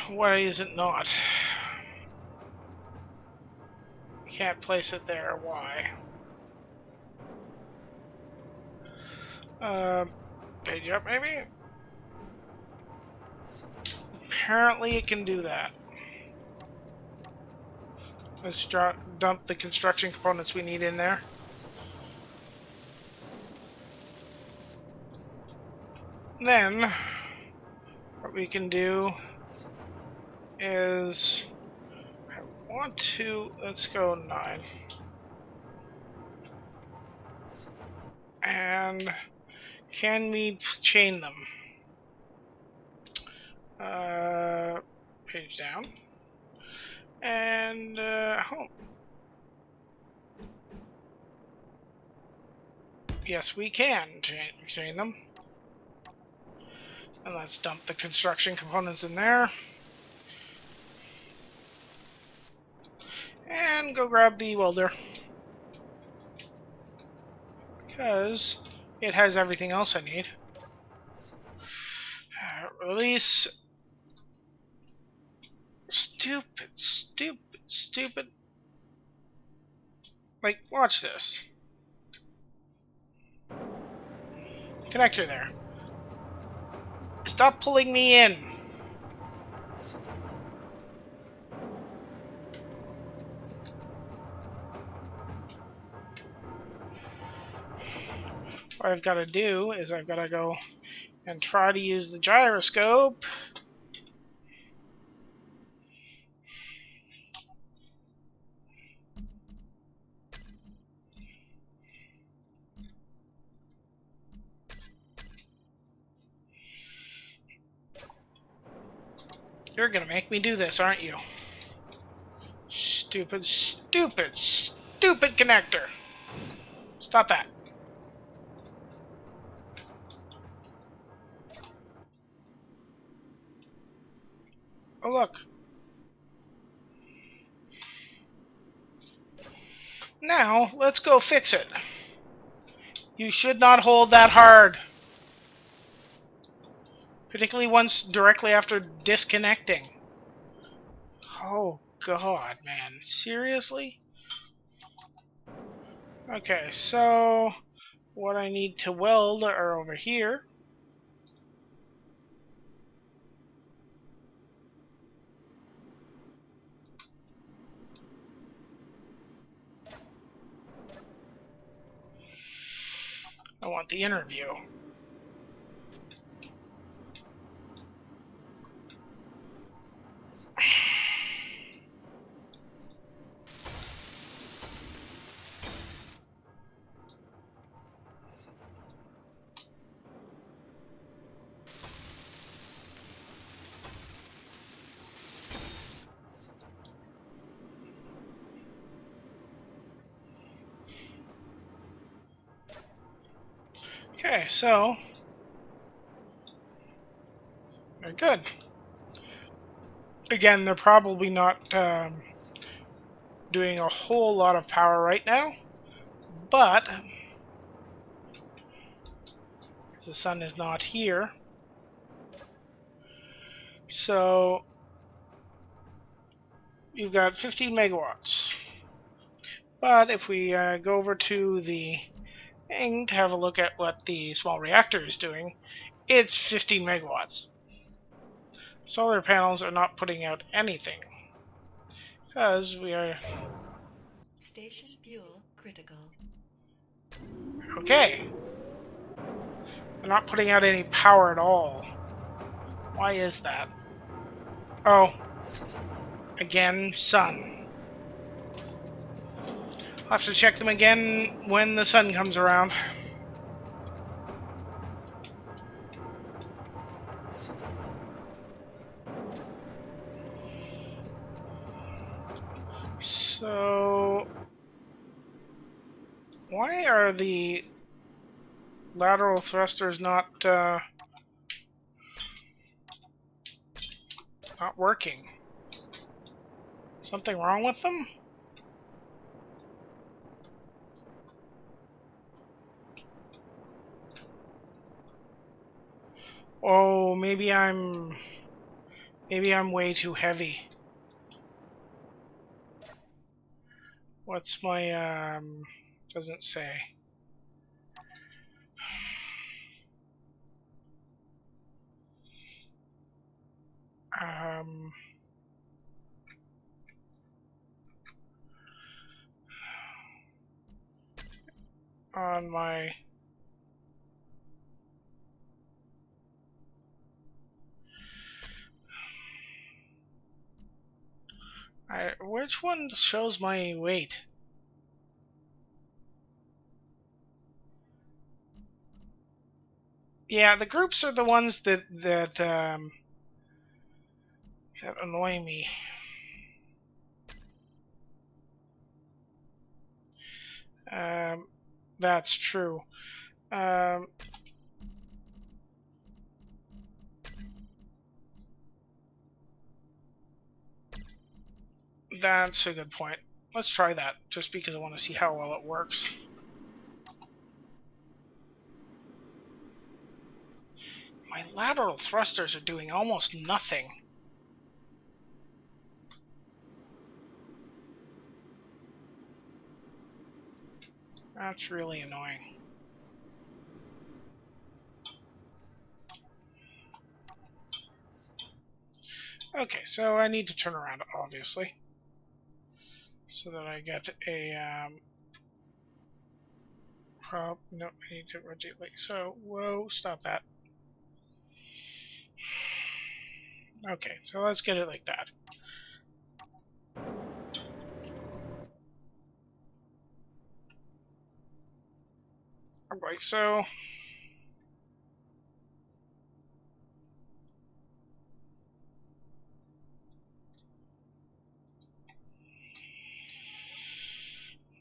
Why is it not? Can't place it there. Why? Page up, maybe? Apparently it can do that. Let's dump the construction components we need in there. Then, what we can do is, I want to, let's go 9. And can we chain them? Page down. And, home. Yes, we can chain them. And let's dump the construction components in there. And go grab the welder, because it has everything else I need. Release. Stupid, stupid, stupid. Like, watch this. Connector there. Stop pulling me in. What I've got to do is I've got to go and try to use the gyroscope. You're gonna make me do this, aren't you? Stupid, stupid, stupid connector. Stop that. Oh, look. Now, let's go fix it. You should not hold that hard. Particularly once directly after disconnecting. Oh, God, man. Seriously? Okay, so what I need to weld are over here. I want the inner view. Okay, so very good. Again, they're probably not doing a whole lot of power right now, but the sun is not here, so you've got 15 megawatts. But if we go over to the thing to have a look at what the small reactor is doing, it's 15 megawatts. Solar panels are not putting out anything because we are Station fuel critical. okay. They're not putting out any power at all. Why is that? Oh, again, sun. I'll have to check them again when the sun comes around. So, why are the lateral thrusters not working? Something wrong with them? Oh, maybe I'm way too heavy. What's my doesn't say. On my which one shows my weight? Yeah, the groups are the ones that annoy me. That's true. That's a good point. Let's try that, just because I want to see how well it works. My lateral thrusters are doing almost nothing. That's really annoying. Okay, so I need to turn around, obviously, so that I get a no, I need to rotate like so. Whoa, stop that. Okay, so let's get it like that. Alright, so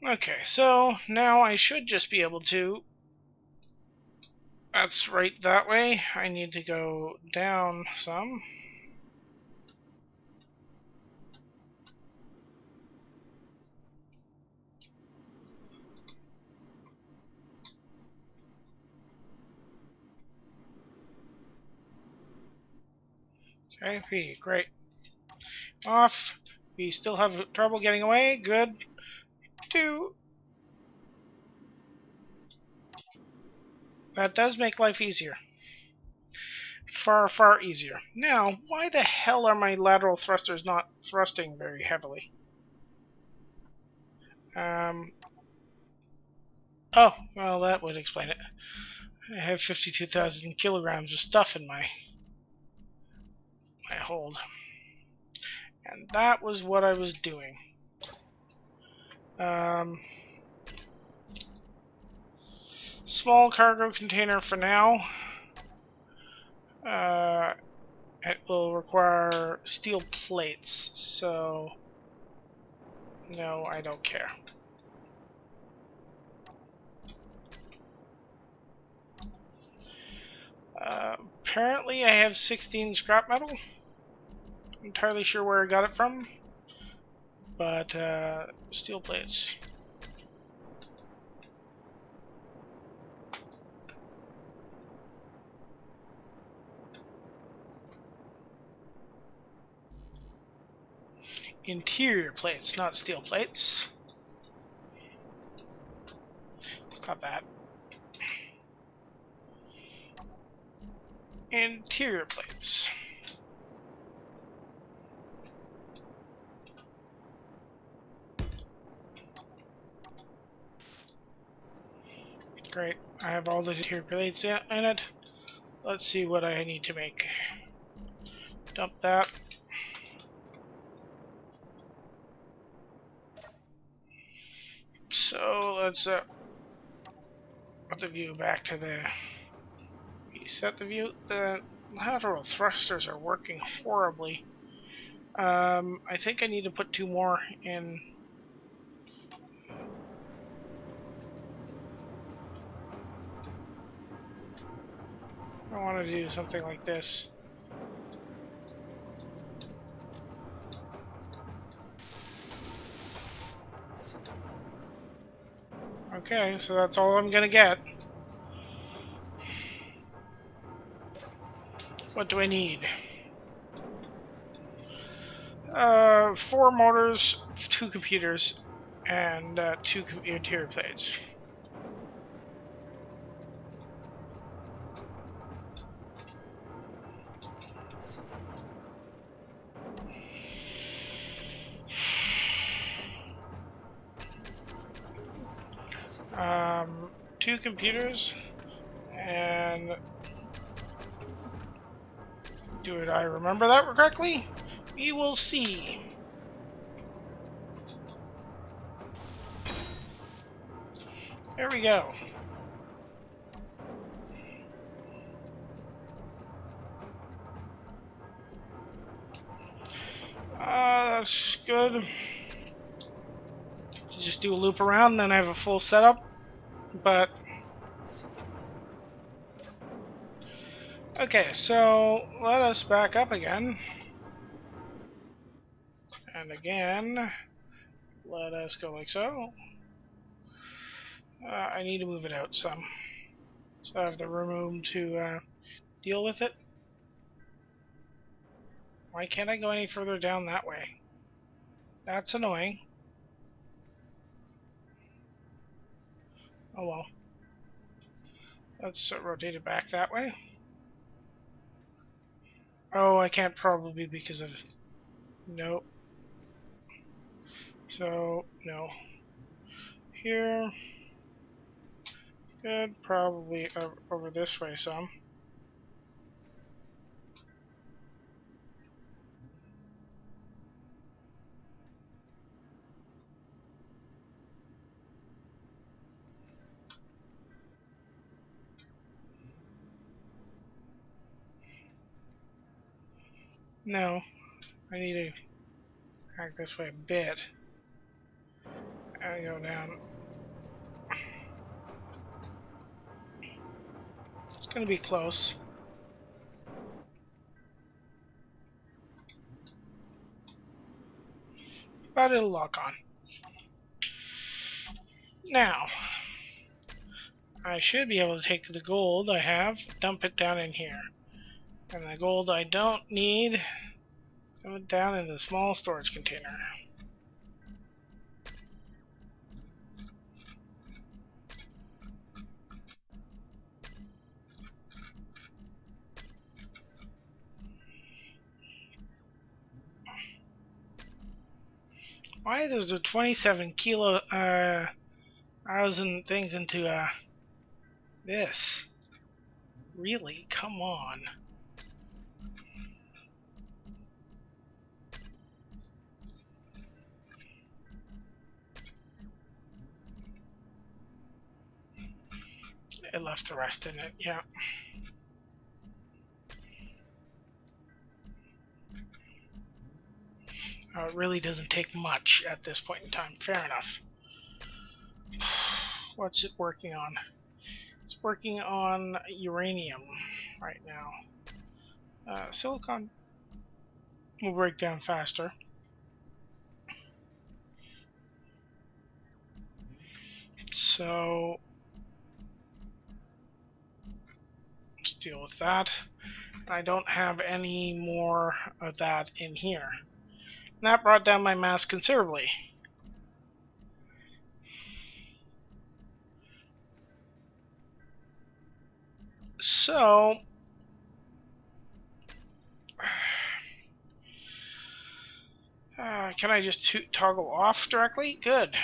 okay, so now I should just be able to. That's right that way. I need to go down some. Okay, great. Off. We still have trouble getting away. Good. 2. That does make life easier. Far, far easier. Now, why the hell are my lateral thrusters not thrusting very heavily? Oh, well, that would explain it. I have 52,000 kilograms of stuff in my hold. And that was what I was doing. Small cargo container for now. It will require steel plates, so no, I don't care. Apparently I have 16 scrap metal. entirely sure where I got it from, but steel plates. Interior plates, not steel plates. Got that. Interior plates. Great. I have all the interior plates in it. Let's see what I need to make. Dump that. So let's put the view back to the. Reset the view. The lateral thrusters are working horribly. I think I need to put 2 more in. I want to do something like this. Okay, so that's all I'm gonna get. What do I need? 4 motors, 2 computers, and 2 interior plates. Um, 2 computers, and did I remember that correctly? We will see. There we go. That's good. Just do a loop around, then I have a full setup. But okay, so let us back up again. And again, let us go like so. I need to move it out some. So I have the room to deal with it. Why can't I go any further down that way? That's annoying. Oh well. Let's rotate it back that way. Oh, I can't probably because of... Nope. So, no. Here. Good. Probably over this way some. No. I need to back this way a bit. And go down. It's going to be close. But it'll lock on. Now, I should be able to take the gold I have, dump it down in here. And the gold I don't need, dump it down in the small storage container. Why there's a 27 kilo thousand things into this? Really? Come on. It left the rest in it, yeah. It really doesn't take much at this point in time. Fair enough. What's it working on? It's working on uranium right now. Silicon. will break down faster. So let's deal with that. I don't have any more of that in here. And that brought down my mass considerably. So can I just toggle off directly? Good.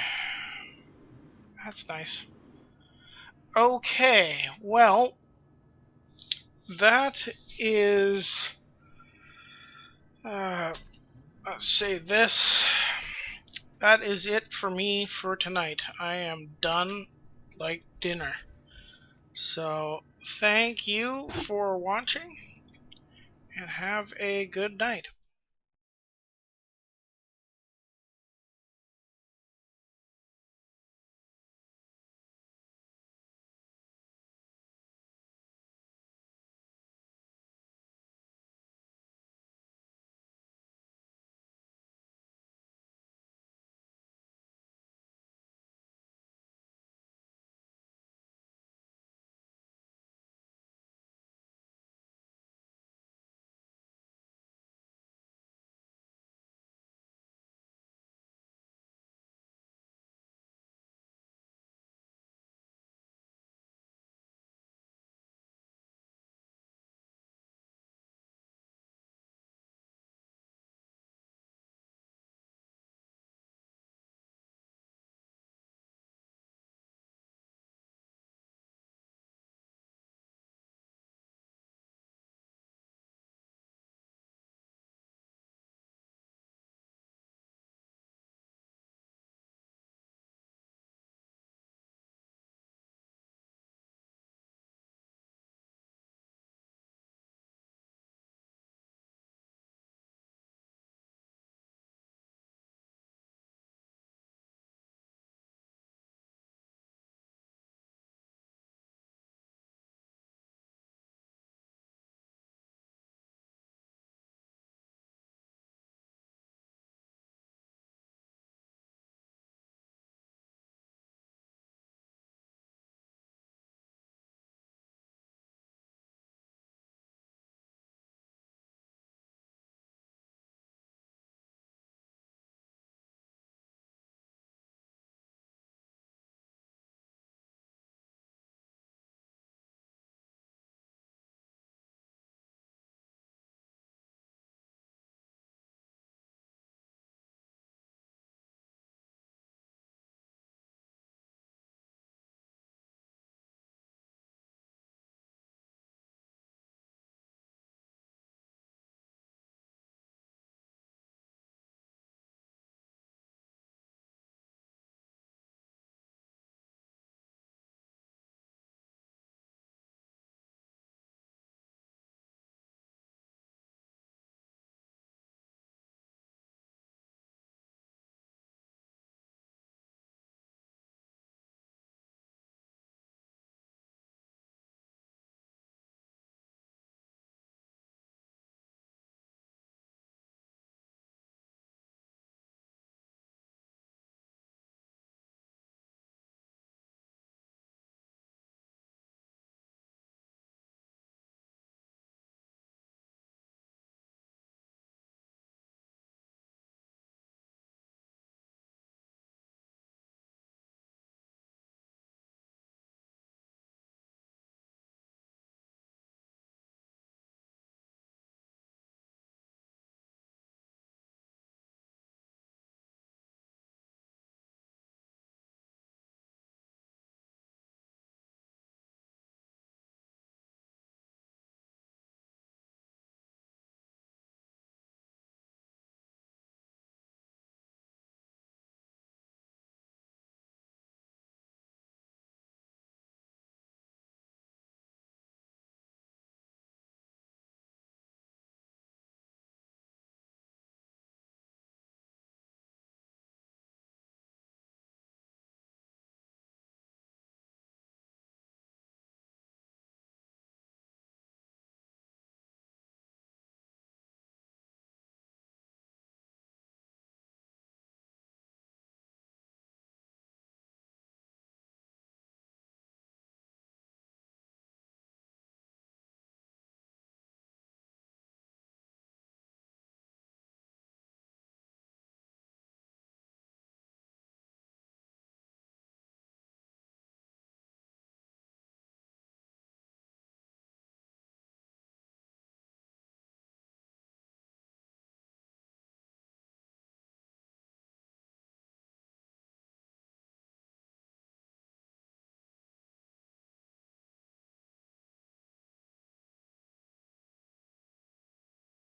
That's nice. Okay, well, that is, let's say this, that is it for me for tonight. I am done like dinner. So, thank you for watching, and have a good night.